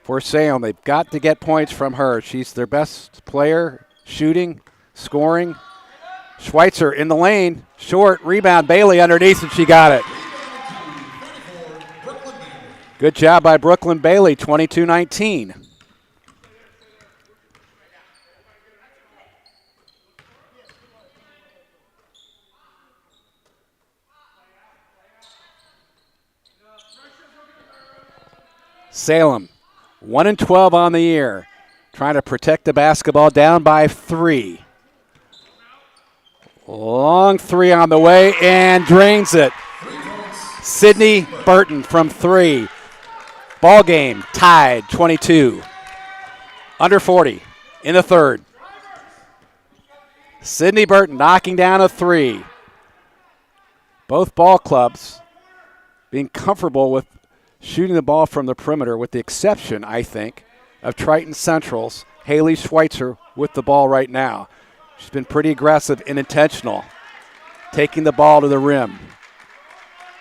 for Salem. They've got to get points from her. She's their best player, shooting, scoring. Schweitzer in the lane, short, rebound, Bailey underneath, and she got it. Good job by Brooklyn Bailey, 22-19. Salem, 1-12 on the year, trying to protect the basketball, down by 3. Long 3 on the way and drains it. Sydney Burton from 3. Ball game tied 22. Under 40 in the third. Sydney Burton knocking down a three. Both ball clubs being comfortable with shooting the ball from the perimeter, with the exception, I think, of Triton Central's Haley Schweitzer with the ball right now. She's been pretty aggressive and intentional, taking the ball to the rim,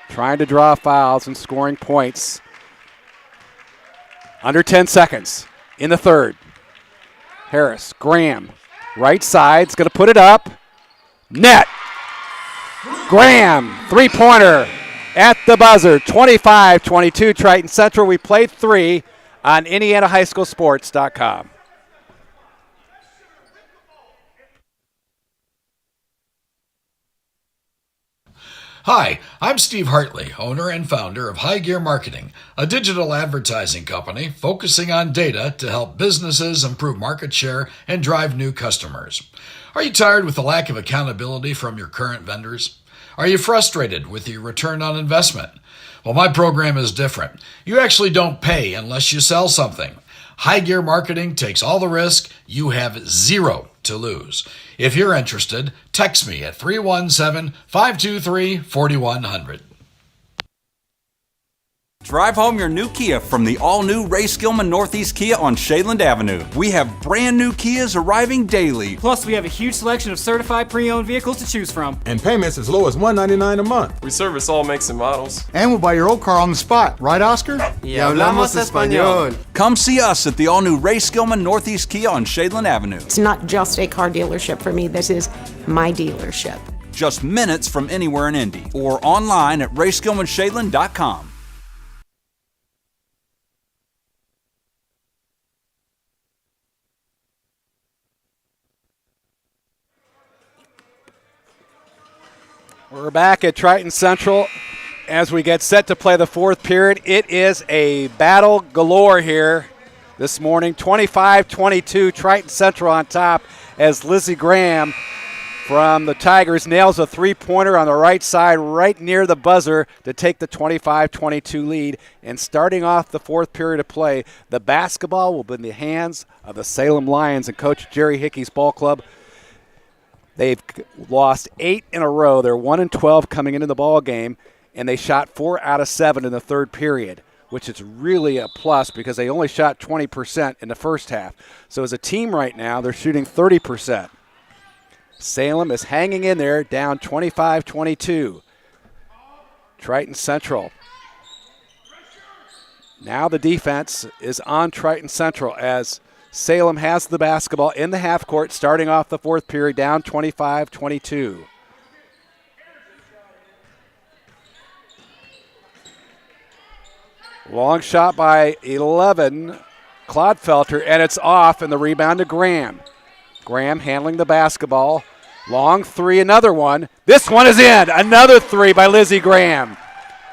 trying to draw fouls and scoring points. Under 10 seconds in the third. Harris, Graham, right side's going to put it up. Net. Graham, three-pointer at the buzzer. 25-22 Triton Central. We played 3 on IndianaHighSchoolSports.com. Hi, I'm Steve Hartley, owner and founder of High Gear Marketing, a digital advertising company focusing on data to help businesses improve market share and drive new customers. Are you tired with the lack of accountability from your current vendors? Are you frustrated with your return on investment? Well, my program is different. You actually don't pay unless you sell something. High Gear Marketing takes all the risk. You have zero to lose. If you're interested, text me at 317-523-4100. Drive home your new Kia from the all-new Ray Skillman Northeast Kia on Shadeland Avenue. We have brand new Kias arriving daily. Plus, we have a huge selection of certified pre-owned vehicles to choose from. And payments as low as $199 a month. We service all makes and models. And we'll buy your old car on the spot. Right, Oscar? Y hablamos español. Come see us at the all-new Ray Skillman Northeast Kia on Shadeland Avenue. It's not just a car dealership for me. This is my dealership. Just minutes from anywhere in Indy or online at rayskillmanshadeland.com. We're back at Triton Central as we get set to play the fourth period. It is a battle galore here this morning. 25-22, Triton Central on top as Lizzie Graham from the Tigers nails a three-pointer on the right side right near the buzzer to take the 25-22 lead. And starting off the fourth period of play, the basketball will be in the hands of the Salem Lions and Coach Jerry Hickey's ball club. They've lost 8 in a row. They're 1-12 coming into the ball game, and they shot 4 out of 7 in the third period, which is really a plus because they only shot 20% in the first half. So as a team right now, they're shooting 30%. Salem is hanging in there, down 25-22. Triton Central. Now the defense is on Triton Central as Salem has the basketball in the half court starting off the fourth period, down 25-22. Long shot by 11, Clodfelter, and it's off, and the rebound to Graham. Graham handling the basketball. Long three, another one. This one is in. Another three by Lizzie Graham.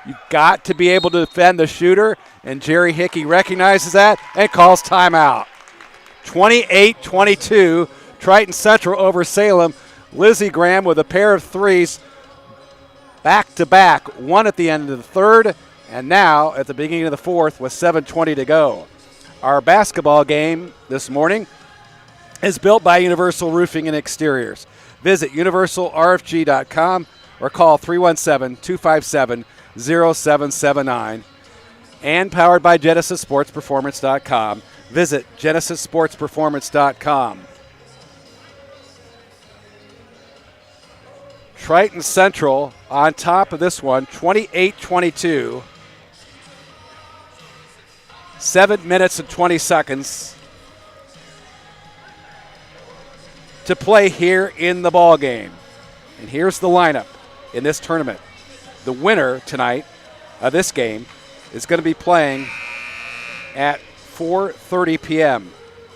You've got to be able to defend the shooter, and Jerry Hickey recognizes that and calls timeout. 28-22, Triton Central over Salem. Lizzie Graham with a pair of threes back-to-back, one at the end of the third, and now at the beginning of the fourth with 7:20 to go. Our basketball game this morning is built by Universal Roofing and Exteriors. Visit universalrfg.com or call 317-257-0779. And powered by GenesisSportsPerformance.com. Visit GenesisSportsPerformance.com. Triton Central on top of this one, 28-22. 7 minutes and 20 seconds to play here in the ball game. And here's the lineup in this tournament. The winner tonight of this game is going to be playing at 4:30 p.m.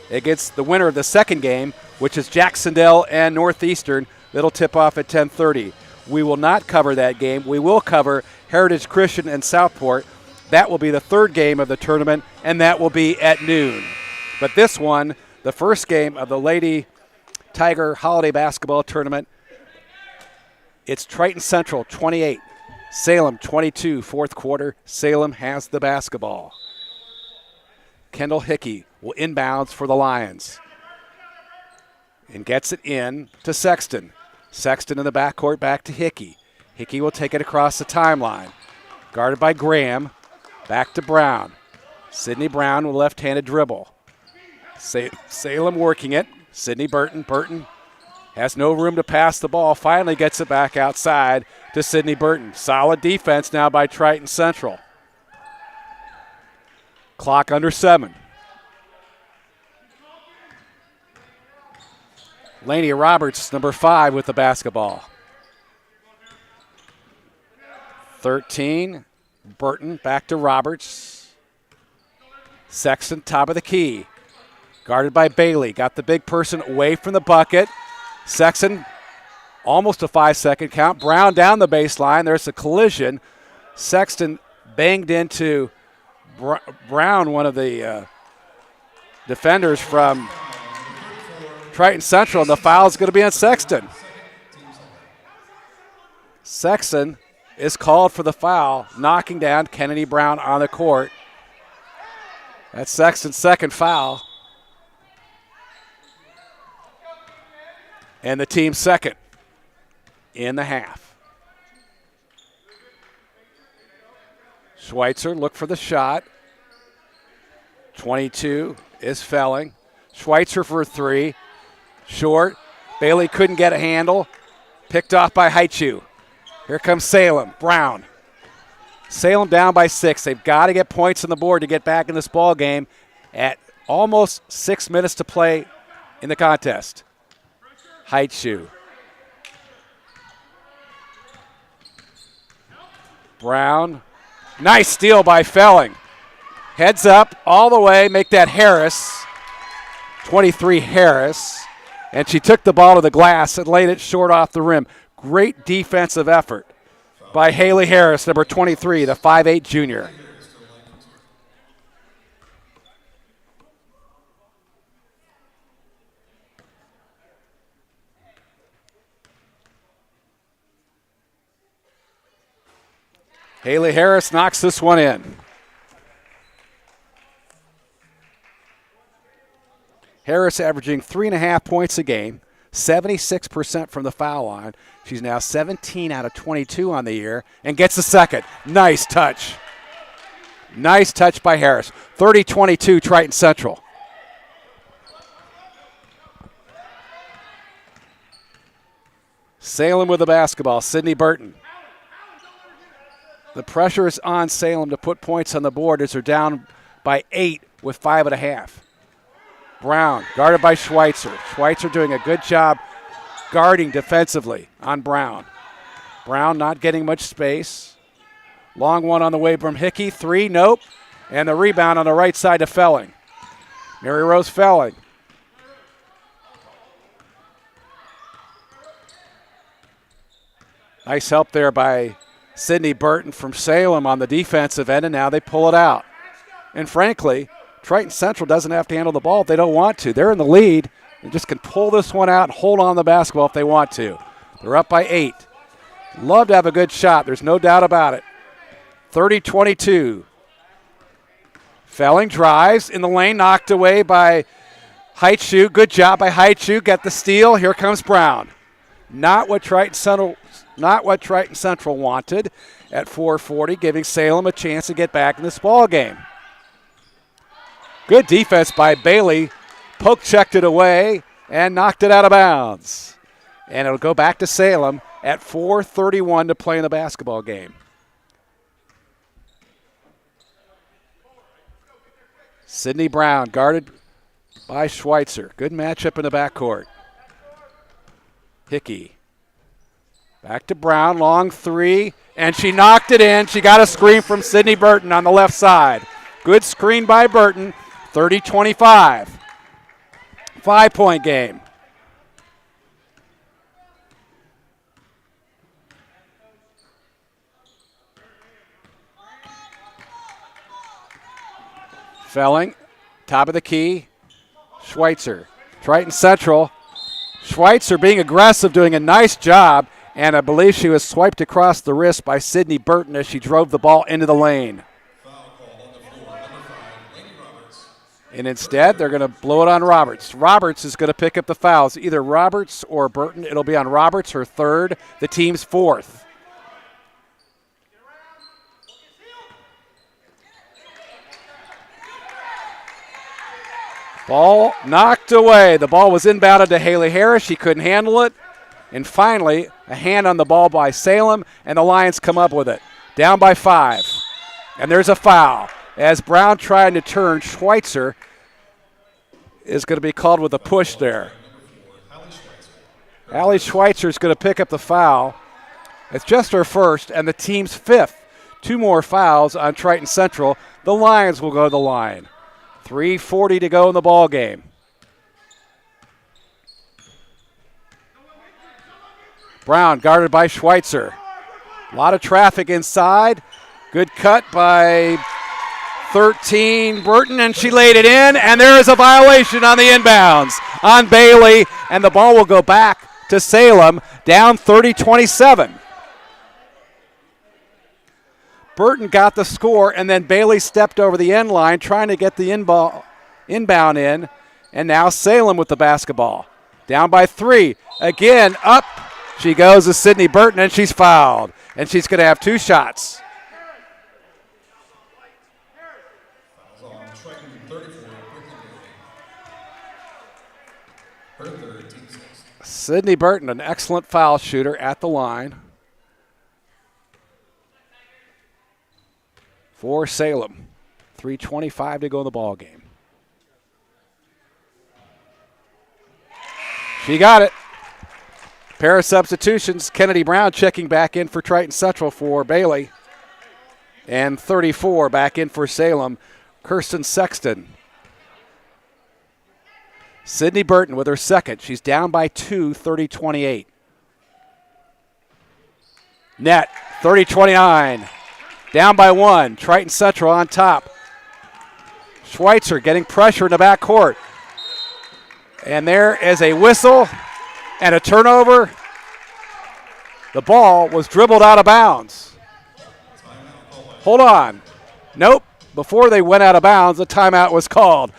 against the winner of the second game, which is Jacksonville and Northeastern. That'll tip off at 10:30. We will not cover that game. We will cover Heritage Christian and Southport. That will be the third game of the tournament, and that will be at noon. But this one, the first game of the Lady Tiger Holiday Basketball Tournament, it's Triton Central 28, Salem 22, fourth quarter. Salem has the basketball. Kendall Hickey will inbounds for the Lions. And gets it in to Sexton. Sexton in the backcourt, back to Hickey. Hickey will take it across the timeline. Guarded by Graham. Back to Brown. Sydney Brown with a left-handed dribble. Salem working it. Sydney Burton. Burton has no room to pass the ball. Finally gets it back outside to Sydney Burton. Solid defense now by Triton Central. Clock under 7. Laney Roberts, number 5, with the basketball. 13, Burton, back to Roberts. Sexton, top of the key. Guarded by Bailey. Got the big person away from the bucket. Sexton, almost a 5-second count. Brown down the baseline. There's a collision. Sexton banged into Brown, one of the defenders from Triton Central, and the foul is going to be on Sexton. Sexton is called for the foul, knocking down Kennedy Brown on the court. That's Sexton's second foul. And the team's second in the half. Schweitzer look for the shot. 22 is Felling. Schweitzer for a 3. Short. Bailey couldn't get a handle. Picked off by Haichu. Here comes Salem. Brown. Salem down by 6. They've got to get points on the board to get back in this ball game at almost 6 minutes to play in the contest. Haichu. Brown. Nice steal by Felling. Heads up all the way. Make that Harris. 23 Harris. And she took the ball to the glass and laid it short off the rim. Great defensive effort by Haley Harris, number 23, the 5'8 junior. Haley Harris knocks this one in. Harris averaging 3.5 points a game, 76% from the foul line. She's now 17 out of 22 on the year and gets a second. Nice touch. Nice touch by Harris. 30-22 Triton Central. Salem with the basketball. Sydney Burton. The pressure is on Salem to put points on the board as they're down by 8 with 5.5. Brown, guarded by Schweitzer. Schweitzer doing a good job guarding defensively on Brown. Brown not getting much space. Long one on the way from Hickey. 3, nope. And the rebound on the right side to Felling. Mary Rose Felling. Nice help there by Sydney Burton from Salem on the defensive end, and now they pull it out. And frankly, Triton Central doesn't have to handle the ball if they don't want to. They're in the lead and just can pull this one out and hold on the basketball if they want to. They're up by 8. Love to have a good shot. There's no doubt about it. 30-22. Felling drives in the lane, knocked away by Haichu. Good job by Haichu. Get the steal. Here comes Brown. Not what Triton Central wanted at 4:40, giving Salem a chance to get back in this ball game. Good defense by Bailey. Poke checked it away and knocked it out of bounds. And it'll go back to Salem at 4:31 to play in the basketball game. Sydney Brown guarded by Schweitzer. Good matchup in the backcourt. Hickey. Back to Brown, long 3, and she knocked it in. She got a screen from Sydney Burton on the left side. Good screen by Burton. 30-25. 5-point game. Felling, top of the key. Schweitzer. Triton Central. Schweitzer being aggressive, doing a nice job, and I believe she was swiped across the wrist by Sydney Burton as she drove the ball into the lane. And instead, they're going to blow it on Roberts. Roberts is going to pick up the fouls. Either Roberts or Burton. It'll be on Roberts, her third, the team's fourth. Ball knocked away. The ball was inbounded to Haley Harris. She couldn't handle it. And finally, a hand on the ball by Salem, and the Lions come up with it. Down by 5. And there's a foul. As Brown trying to turn, Schweitzer is going to be called with a push there. Allie Schweitzer is going to pick up the foul. It's just her first and the team's fifth. 2 more fouls on Triton Central. The Lions will go to the line. 3:40 to go in the ball game. Brown guarded by Schweitzer. A lot of traffic inside. Good cut by 13 Burton, and she laid it in, and there is a violation on the inbounds on Bailey, and the ball will go back to Salem, down 30-27. Burton got the score, and then Bailey stepped over the end line trying to get the inbound in, and now Salem with the basketball. Down by 3. Again, up she goes to Sydney Burton, and she's fouled, and she's going to have 2 shots. Sydney Burton, an excellent foul shooter at the line for Salem. 3:25 to go in the ball game. She got it. Pair of substitutions. Kennedy Brown checking back in for Triton Central for Bailey. And 34 back in for Salem. Kirsten Sexton. Sydney Burton with her second. She's down by 2, 30-28. Net, 30-29. Down by 1. Triton Central on top. Schweitzer getting pressure in the backcourt. And there is a whistle and a turnover. The ball was dribbled out of bounds. Hold on. Nope. Before they went out of bounds, a timeout was called.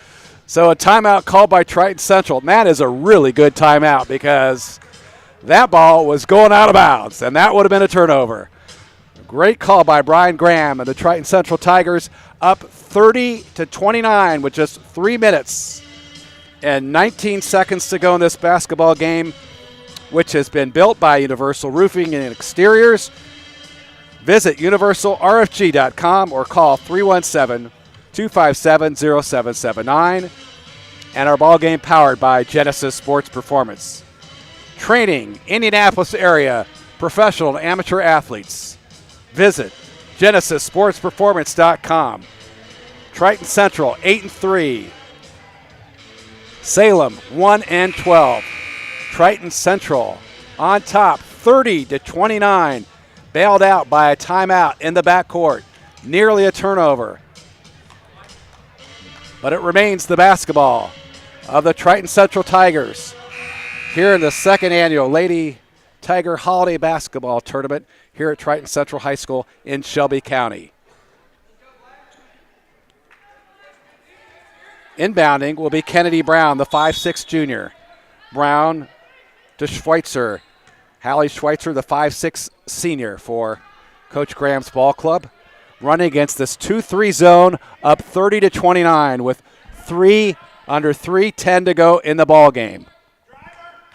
So a timeout called by Triton Central. And that is a really good timeout because that ball was going out of bounds, and that would have been a turnover. Great call by Brian Graham, and the Triton Central Tigers up 30-29 with just 3 minutes and 19 seconds to go in this basketball game, which has been built by Universal Roofing and Exteriors. Visit universalrfg.com or call 317-257-0779. And our ball game powered by Genesis Sports Performance. Training Indianapolis area professional and amateur athletes. Visit genesissportsperformance.com. Triton Central 8-3. Salem 1-12. Triton Central on top 30-29. Bailed out by a timeout in the backcourt. Nearly a turnover. But it remains the basketball of the Triton Central Tigers here in the second annual Lady Tiger Holiday Basketball Tournament here at Triton Central High School in Shelby County. Inbounding will be Kennedy Brown, the 5'6" junior. Brown to Schweitzer. Hallie Schweitzer, the 5'6" senior for Coach Graham's ball club. Running against this 2-3 zone, up 30-29 with under 3:10 to go in the ball game.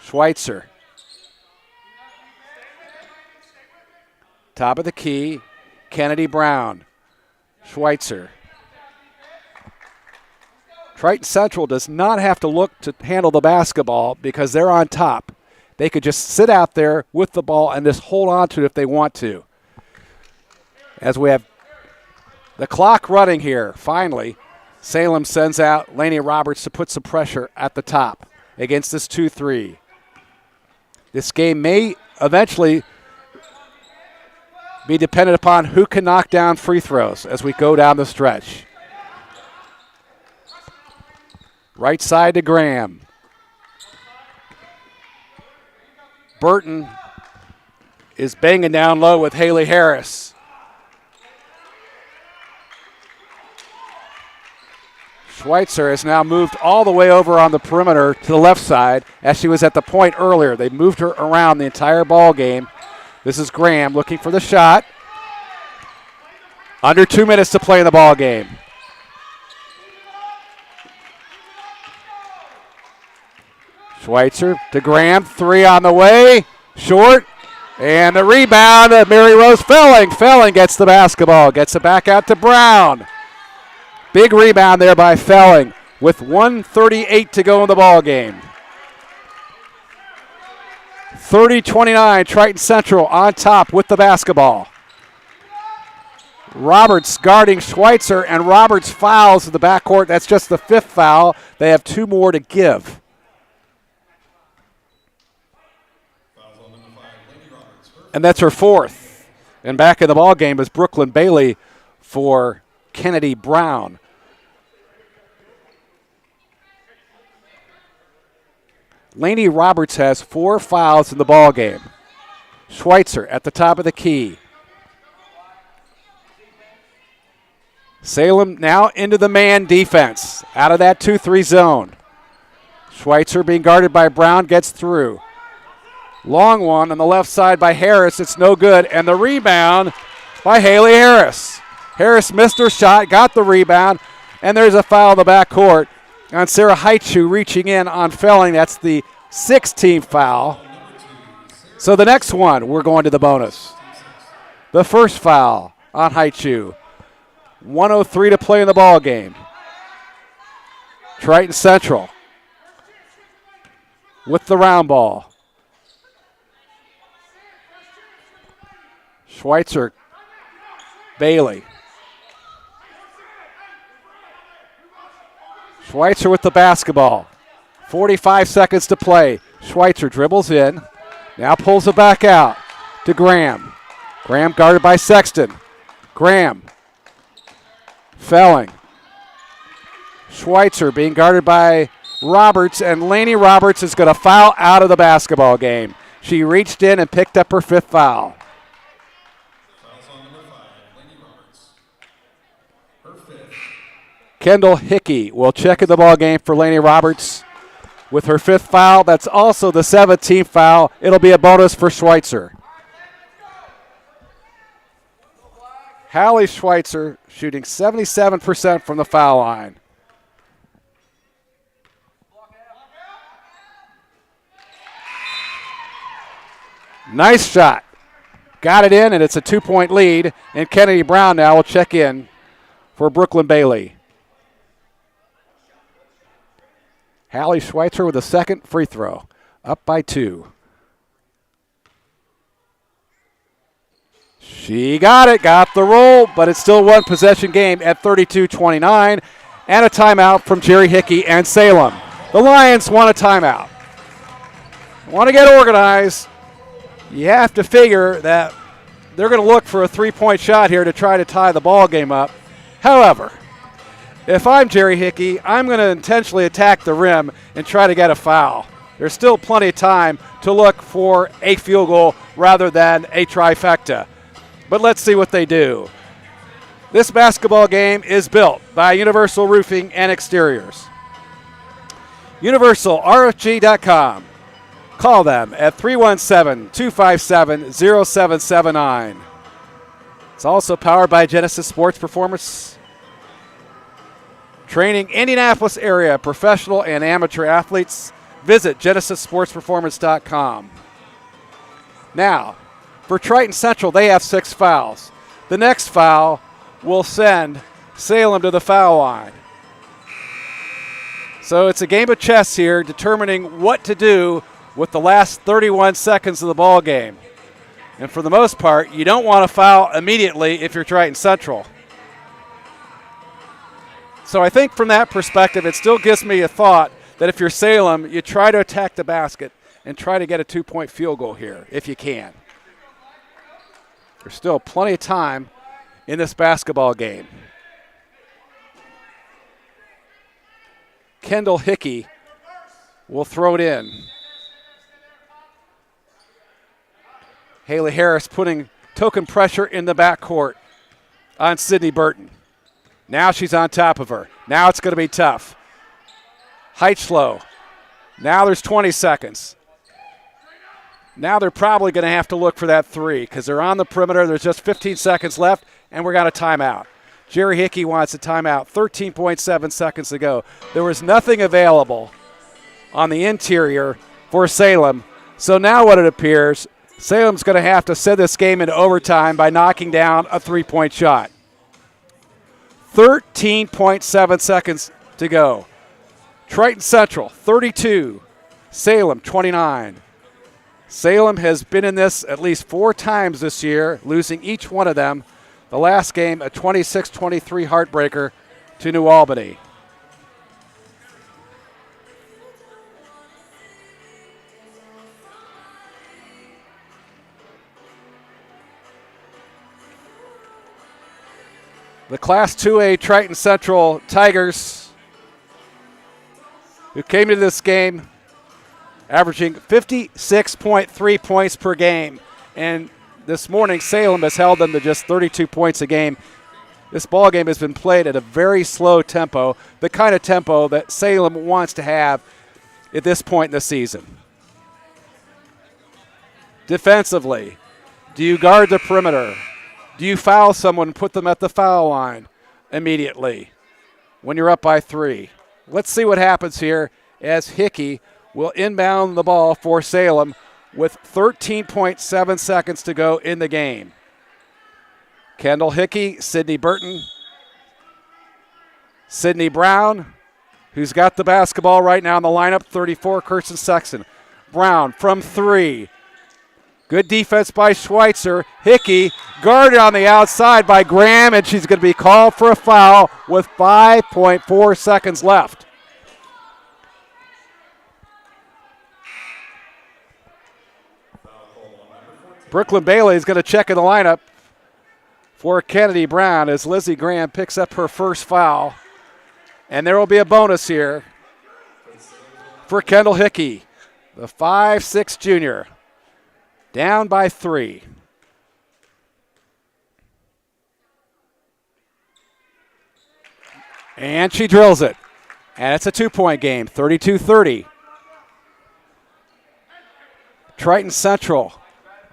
Schweitzer. Top of the key, Kennedy Brown. Schweitzer. Triton Central does not have to look to handle the basketball because they're on top. They could just sit out there with the ball and just hold on to it if they want to. As we have the clock running here, finally, Salem sends out Laney Roberts to put some pressure at the top against this 2-3. This game may eventually be dependent upon who can knock down free throws as we go down the stretch. Right side to Graham. Burton is banging down low with Haley Harris. Schweitzer has now moved all the way over on the perimeter to the left side as she was at the point earlier. They moved her around the entire ball game. This is Graham looking for the shot. Under 2 minutes to play in the ball game. Schweitzer to Graham, 3 on the way, short, and the rebound of Mary Rose Felling. Felling gets the basketball, gets it back out to Brown. Big rebound there by Felling with 1:38 to go in the ball game. 30-29, Triton Central on top with the basketball. Roberts guarding Schweitzer, and Roberts fouls in the backcourt. That's just the 5th foul. They have 2 more to give. And that's her 4th. And back in the ball game is Brooklyn Bailey for Kennedy Brown. Lainey Roberts has 4 fouls in the ball game. Schweitzer at the top of the key. Salem now into the man defense, out of that 2-3 zone. Schweitzer being guarded by Brown gets through. Long one on the left side by Harris. It's no good. And the rebound by Haley Harris. Harris missed her shot, got the rebound, and there's a foul in the backcourt on Sarah Haichu reaching in on Felling. That's the 16th foul. So the next one, we're going to the bonus. The first foul on Haichu. 1:03 to play in the ball game. Triton Central with the round ball. Schweitzer, Bailey. Schweitzer with the basketball. 45 seconds to play. Schweitzer dribbles in. Now pulls it back out to Graham. Graham guarded by Sexton. Graham. Felling. Schweitzer being guarded by Roberts, and Lainey Roberts is going to foul out of the basketball game. She reached in and picked up her 5th foul. Kendall Hickey will check in the ball game for Lainey Roberts with her 5th foul. That's also the 17th foul. It'll be a bonus for Schweitzer. Hallie Schweitzer shooting 77% from the foul line. Nice shot. Got it in, and it's a 2-point lead. And Kennedy Brown now will check in for Brooklyn Bailey. Hallie Schweitzer with a second free throw. Up by 2. She got it, got the roll, but it's still one possession game at 32-29. And a timeout from Jerry Hickey and Salem. The Lions want a timeout. Want to get organized. You have to figure that they're going to look for a 3-point shot here to try to tie the ball game up. However, if I'm Jerry Hickey, I'm going to intentionally attack the rim and try to get a foul. There's still plenty of time to look for a field goal rather than a trifecta. But let's see what they do. This basketball game is built by Universal Roofing and Exteriors. UniversalRFG.com. Call them at 317-257-0779. It's also powered by Genesis Sports Performance. Training Indianapolis area professional and amateur athletes. Visit GenesisSportsPerformance.com. Now, for Triton Central, they have 6 fouls. The next foul will send Salem to the foul line. So it's a game of chess here, determining what to do with the last 31 seconds of the ball game. And for the most part, you don't want to foul immediately if you're Triton Central. So I think from that perspective, it still gives me a thought that if you're Salem, you try to attack the basket and try to get a 2-point field goal here if you can. There's still plenty of time in this basketball game. Kendall Hickey will throw it in. Haley Harris putting token pressure in the backcourt on Sydney Burton. Now she's on top of her. Now it's going to be tough. Heitschlow. Now there's 20 seconds. Now they're probably going to have to look for that three because they're on the perimeter. There's just 15 seconds left, and we're got a timeout. Jerry Hickey wants a timeout. 13.7 seconds to go. There was nothing available on the interior for Salem. So now what it appears, Salem's going to have to send this game into overtime by knocking down a three-point shot. 13.7 seconds to go. Triton Central, 32. Salem, 29. Salem has been in this at least 4 times this year, losing each one of them. The last game, a 26-23 heartbreaker to New Albany. The Class 2A Triton Central Tigers, who came into this game averaging 56.3 points per game. And this morning, Salem has held them to just 32 points a game. This ball game has been played at a very slow tempo, the kind of tempo that Salem wants to have at this point in the season. Defensively, do you guard the perimeter? Do you foul someone and put them at the foul line immediately when you're up by 3? Let's see what happens here as Hickey will inbound the ball for Salem with 13.7 seconds to go in the game. Kendall Hickey, Sidney Burton, Sidney Brown, who's got the basketball right now in the lineup, 34, Kirsten Sexton. Brown from 3. Good defense by Schweitzer. Hickey guarded on the outside by Graham, and she's going to be called for a foul with 5.4 seconds left. Brooklyn Bailey is going to check in the lineup for Kennedy Brown as Lizzie Graham picks up her first foul. And there will be a bonus here for Kendall Hickey, the 5'6" junior. Down by 3. And she drills it. And it's a 2-point game, 32-30. Triton Central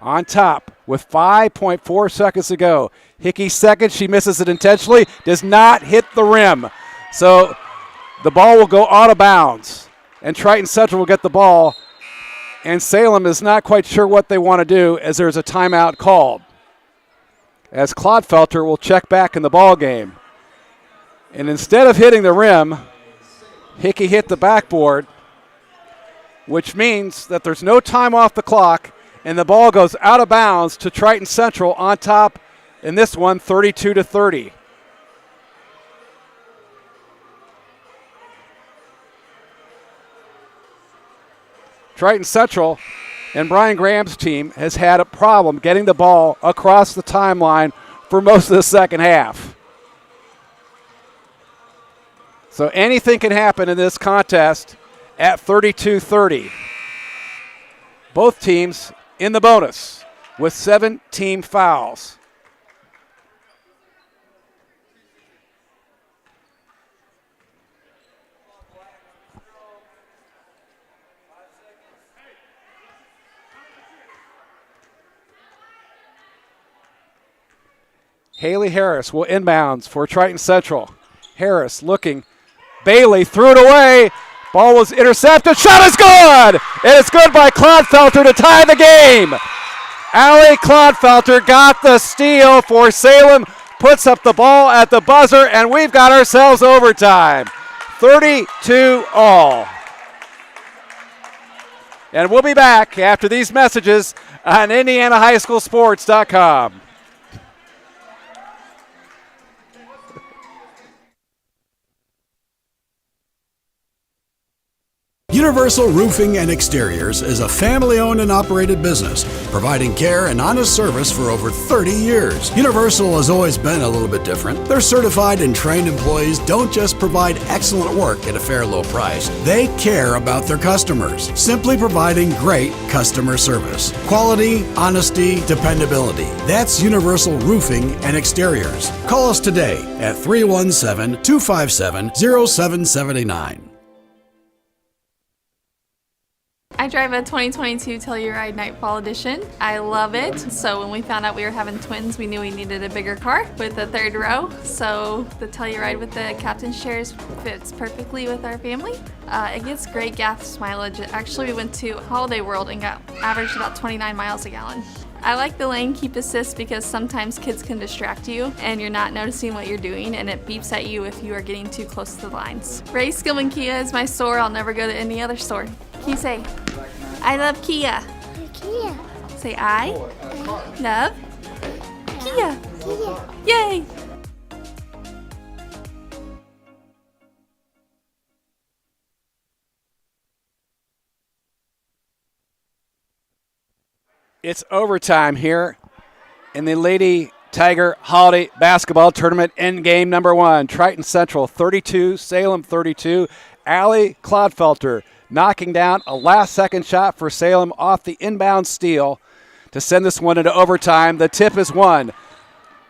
on top with 5.4 seconds to go. Hickey second. She misses it intentionally. Does not hit the rim. So the ball will go out of bounds. And Triton Central will get the ball. And Salem is not quite sure what they want to do as there's a timeout called. As Clodfelter will check back in the ball game. And instead of hitting the rim, Hickey hit the backboard, which means that there's no time off the clock, and the ball goes out of bounds to Triton Central on top in this one, 32-30. Triton Central and Brian Graham's team has had a problem getting the ball across the timeline for most of the second half. So anything can happen in this contest at 32-30. Both teams in the bonus with 7 team fouls. Haley Harris will inbounds for Triton Central. Harris looking. Bailey threw it away. Ball was intercepted. Shot is good! And it's good by Clodfelter to tie the game. Allie Clodfelter got the steal for Salem, puts up the ball at the buzzer, and we've got ourselves overtime. 32-all. And we'll be back after these messages on IndianaHighSchoolSports.com. Universal Roofing and Exteriors is a family-owned and operated business, providing care and honest service for over 30 years. Universal has always been a little bit different. Their certified and trained employees don't just provide excellent work at a fair low price. They care about their customers, simply providing great customer service. Quality, honesty, dependability. That's Universal Roofing and Exteriors. Call us today at 317-257-0779. I drive a 2022 Telluride Nightfall Edition. I love it. So when we found out we were having twins, we knew we needed a bigger car with a third row. So the Telluride with the captain's chairs fits perfectly with our family. It gets great gas mileage. Actually, we went to Holiday World and got averaged about 29 miles a gallon. I like the lane keep assist because sometimes kids can distract you and you're not noticing what you're doing, and it beeps at you if you are getting too close to the lines. Ray Skillman Kia is my store. I'll never go to any other store. Can you say, I love Kia? Kia. Say, I love Kia. Yay! It's overtime here in the Lady Tiger Holiday Basketball Tournament end game number 1. Triton Central 32, Salem 32. Allie Clodfelter knocking down a last-second shot for Salem off the inbound steal to send this one into overtime. The tip is won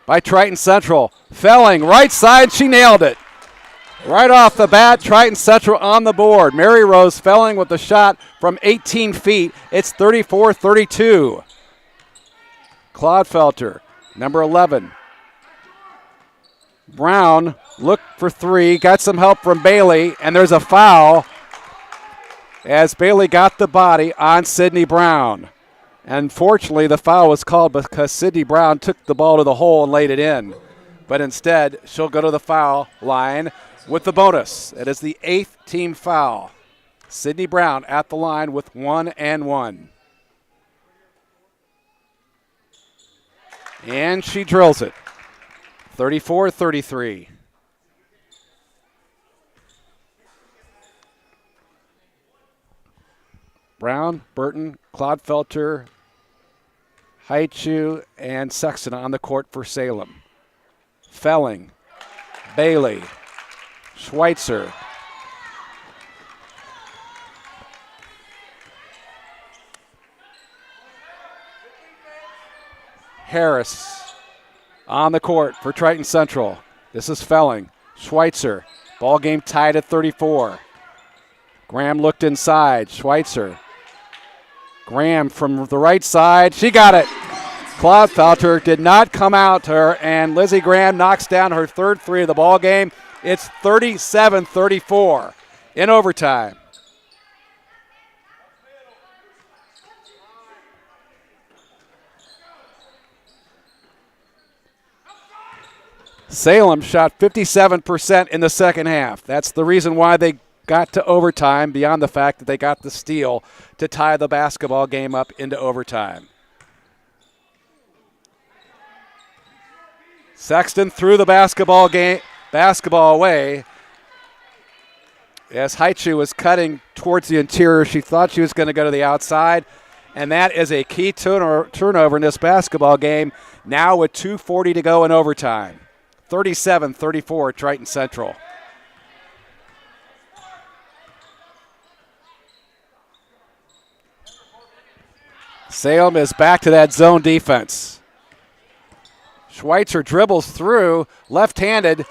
by Triton Central. Felling, right side, she nailed it. Right off the bat, Triton Central on the board. Mary Rose Felling with the shot from 18 feet. It's 34-32. Clodfelter, number 11. Brown looked for 3, got some help from Bailey, and there's a foul as Bailey got the body on Sydney Brown. Unfortunately, the foul was called because Sydney Brown took the ball to the hole and laid it in. But instead, she'll go to the foul line with the bonus. It is the 8th team foul. Sydney Brown at the line with 1 and 1. And she drills it. 34-33. Brown, Burton, Clodfelter, Haichu, and Sexton on the court for Salem. Felling, Bailey, Schweitzer. Harris on the court for Triton Central. This is Felling. Schweitzer. Ball game tied at 34. Graham looked inside. Schweitzer. Graham from the right side. She got it. Clodfelter did not come out to her, and Lizzie Graham knocks down her third 3 of the ball game. It's 37-34 in overtime. Salem shot 57% in the second half. That's the reason why they got to overtime, beyond the fact that they got the steal to tie the basketball game up into overtime. Sexton threw the basketball away as Haichu was cutting towards the interior. She thought she was going to go to the outside, and that is a key turnover in this basketball game, now with 2:40 to go in overtime. 37-34 Triton Central. Salem is back to that zone defense. Schweitzer dribbles through, left-handed.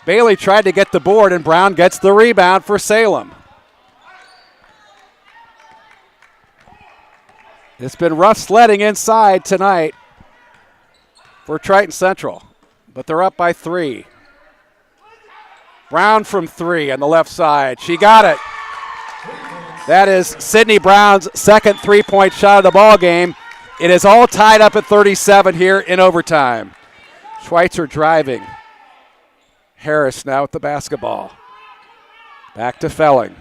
Bailey tried to get the board, and Brown gets the rebound for Salem. It's been rough sledding inside tonight for Triton Central, but they're up by 3. Brown from 3 on the left side. She got it. That is Sydney Brown's second three-point shot of the ball game. It is all tied up at 37 here in overtime. Schweitzer driving. Harris now with the basketball. Back to Felling.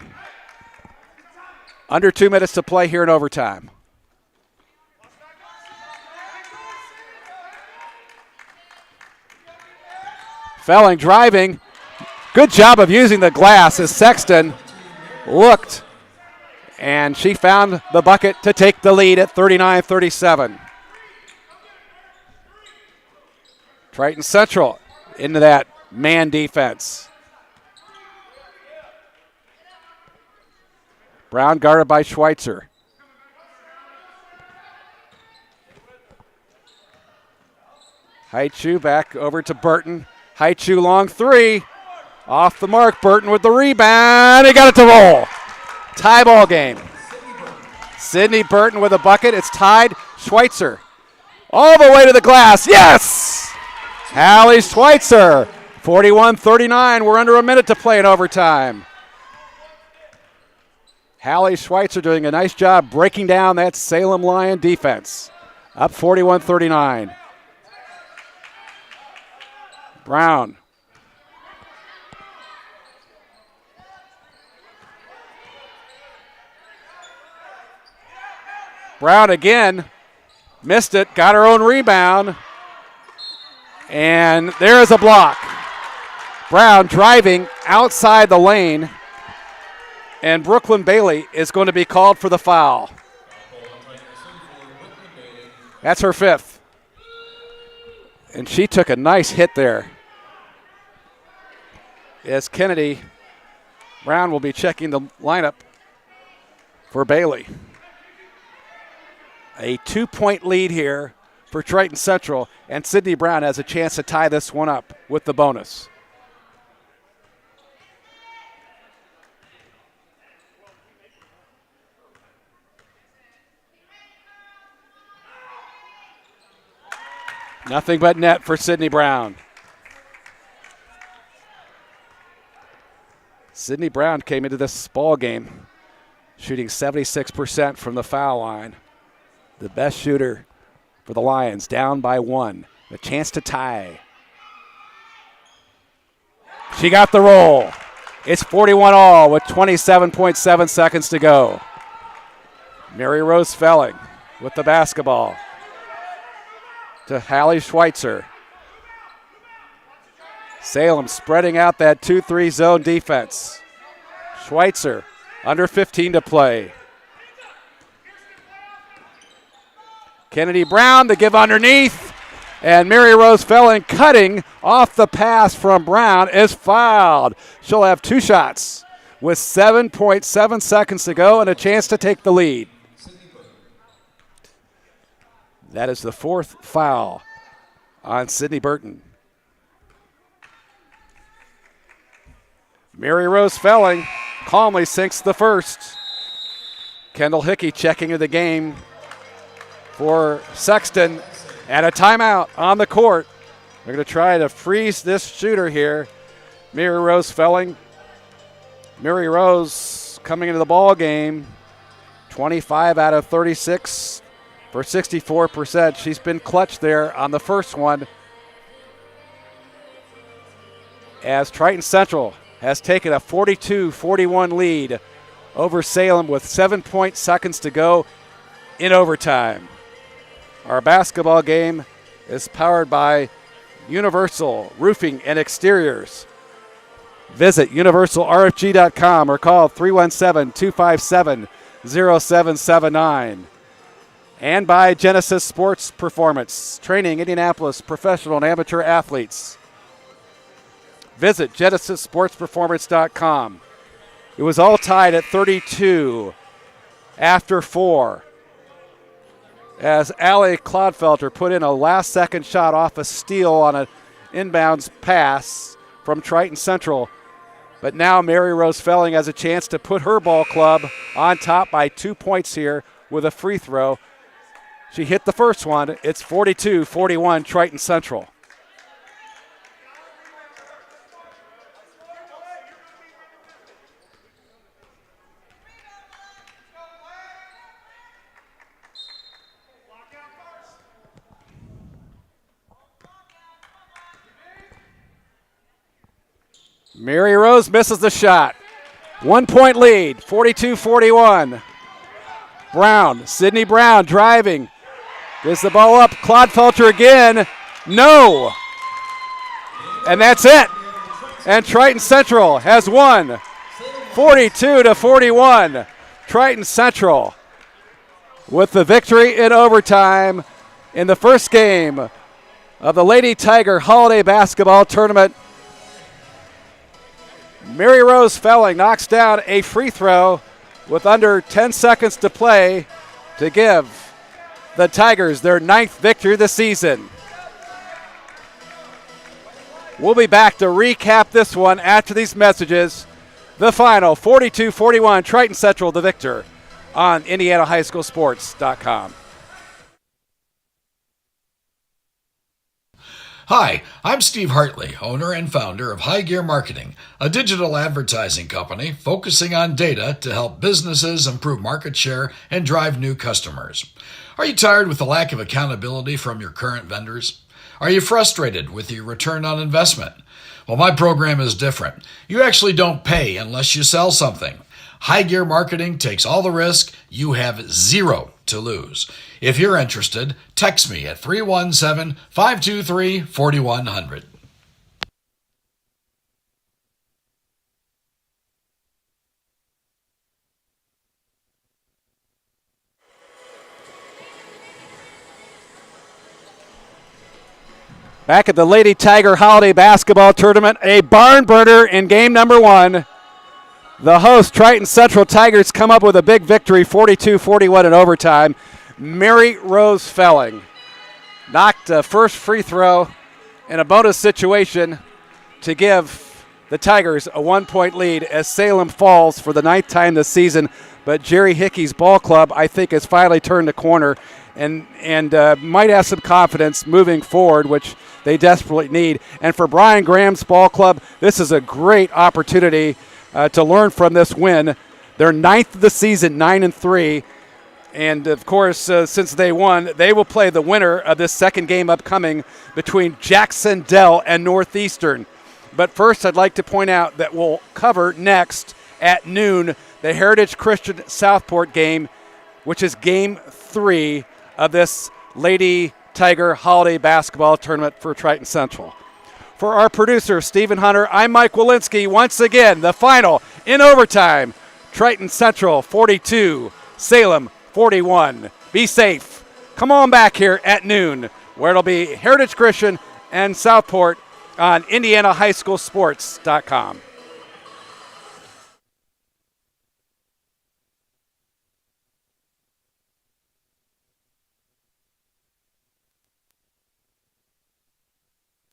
Under 2 minutes to play here in overtime. Felling driving. Good job of using the glass as Sexton looked And she found the bucket to take the lead at 39-37. Triton Central into that man defense. Brown guarded by Schweitzer. Haichu back over to Burton. Haichu long three. Off the mark. Burton with the rebound. He got it to roll. Tie ball game. Sydney Burton with a bucket. It's tied. Schweitzer all the way to the glass. Yes! Hallie Schweitzer. 41-39. We're under a minute to play in overtime. Hallie Schweitzer doing a nice job breaking down that Salem Lion defense. Up 41-39. Brown. Brown again. Missed it. Got her own rebound. And there is a block. Brown driving outside the lane. And Brooklyn Bailey is going to be called for the foul. That's her fifth. And she took a nice hit there. As Kennedy Brown will be checking the lineup for Bailey. A 2-point lead here for Triton Central, and Sydney Brown has a chance to tie this one up with the bonus. Nothing but net for Sydney Brown. Sydney Brown came into this ball game shooting 76% from the foul line. The best shooter for the Lions, down by one. A chance to tie. She got the roll. It's 41-all with 27.7 seconds to go. Mary Rose Felling with the basketball to Hallie Schweitzer. Salem spreading out that 2-3 zone defense. Schweitzer, under 15 to play. Kennedy Brown to give underneath. And Mary Rose Felling cutting off the pass from Brown is fouled. She'll have two shots with 7.7 seconds to go and a chance to take the lead. That is the fourth foul on Sydney Burton. Mary Rose Felling calmly sinks the first. Kendall Hickey checking into the game for Sexton, and a timeout on the court. They're going to try to freeze this shooter here. Mary Rose Felling. Mary Rose coming into the ball game, 25 out of 36 for 64%. She's been clutch there on the first one, as Triton Central has taken a 42-41 lead over Salem with 7 seconds to go in overtime. Our basketball game is powered by Universal Roofing and Exteriors. Visit universalrfg.com or call 317-257-0779. And by Genesis Sports Performance, training Indianapolis professional and amateur athletes. Visit genesissportsperformance.com. It was all tied at 32 after 4. As Allie Clodfelter put in a last-second shot off a steal on an inbounds pass from Triton Central. But now Mary Rose Felling has a chance to put her ball club on top by 2 points here with a free throw. She hit the first one. It's 42-41 Triton Central. Mary Rose misses the shot. 1 point lead, 42-41. Brown, Sydney Brown driving. Gives the ball up. Clodfelter again. No. And that's it. And Triton Central has won 42-41. Triton Central with the victory in overtime in the first game of the Lady Tiger Holiday Basketball Tournament. Mary Rose Felling knocks down a free throw with under 10 seconds to play to give the Tigers their 9th victory this season. We'll be back to recap this one after these messages. The final, 42-41, Triton Central the victor on IndianaHighSchoolSports.com. Hi, I'm Steve Hartley, owner and founder of High Gear Marketing, a digital advertising company focusing on data to help businesses improve market share and drive new customers. Are you tired with the lack of accountability from your current vendors? Are you frustrated with your return on investment? Well, my program is different. You actually don't pay unless you sell something. High Gear Marketing takes all the risk. You have zero to lose. If you're interested, text me at 317-523-4100. Back at the Lady Tiger Holiday Basketball Tournament, a barn burner in game number 1. The host, Triton Central Tigers, come up with a big victory, 42-41 in overtime. Mary Rose Felling knocked a first free throw in a bonus situation to give the Tigers a 1-point lead as Salem falls for the 9th time this season. But Jerry Hickey's ball club, I think, has finally turned the corner and might have some confidence moving forward, which they desperately need. And for Brian Graham's ball club, this is a great opportunity to learn from this win. They're 9th of the season, 9-3. And, of course, since they won, they will play the winner of this second game upcoming between Jackson Dell and Northeastern. But first, I'd like to point out that we'll cover next at noon the Heritage Christian Southport game, which is game 3 of this Lady Tiger Holiday Basketball Tournament for Triton Central. For our producer, Stephen Hunter, I'm Mike Walensky. Once again, the final in overtime, Triton Central 42, Salem 41. Be safe. Come on back here at noon, where it'll be Heritage Christian and Southport on IndianaHighSchoolSports.com.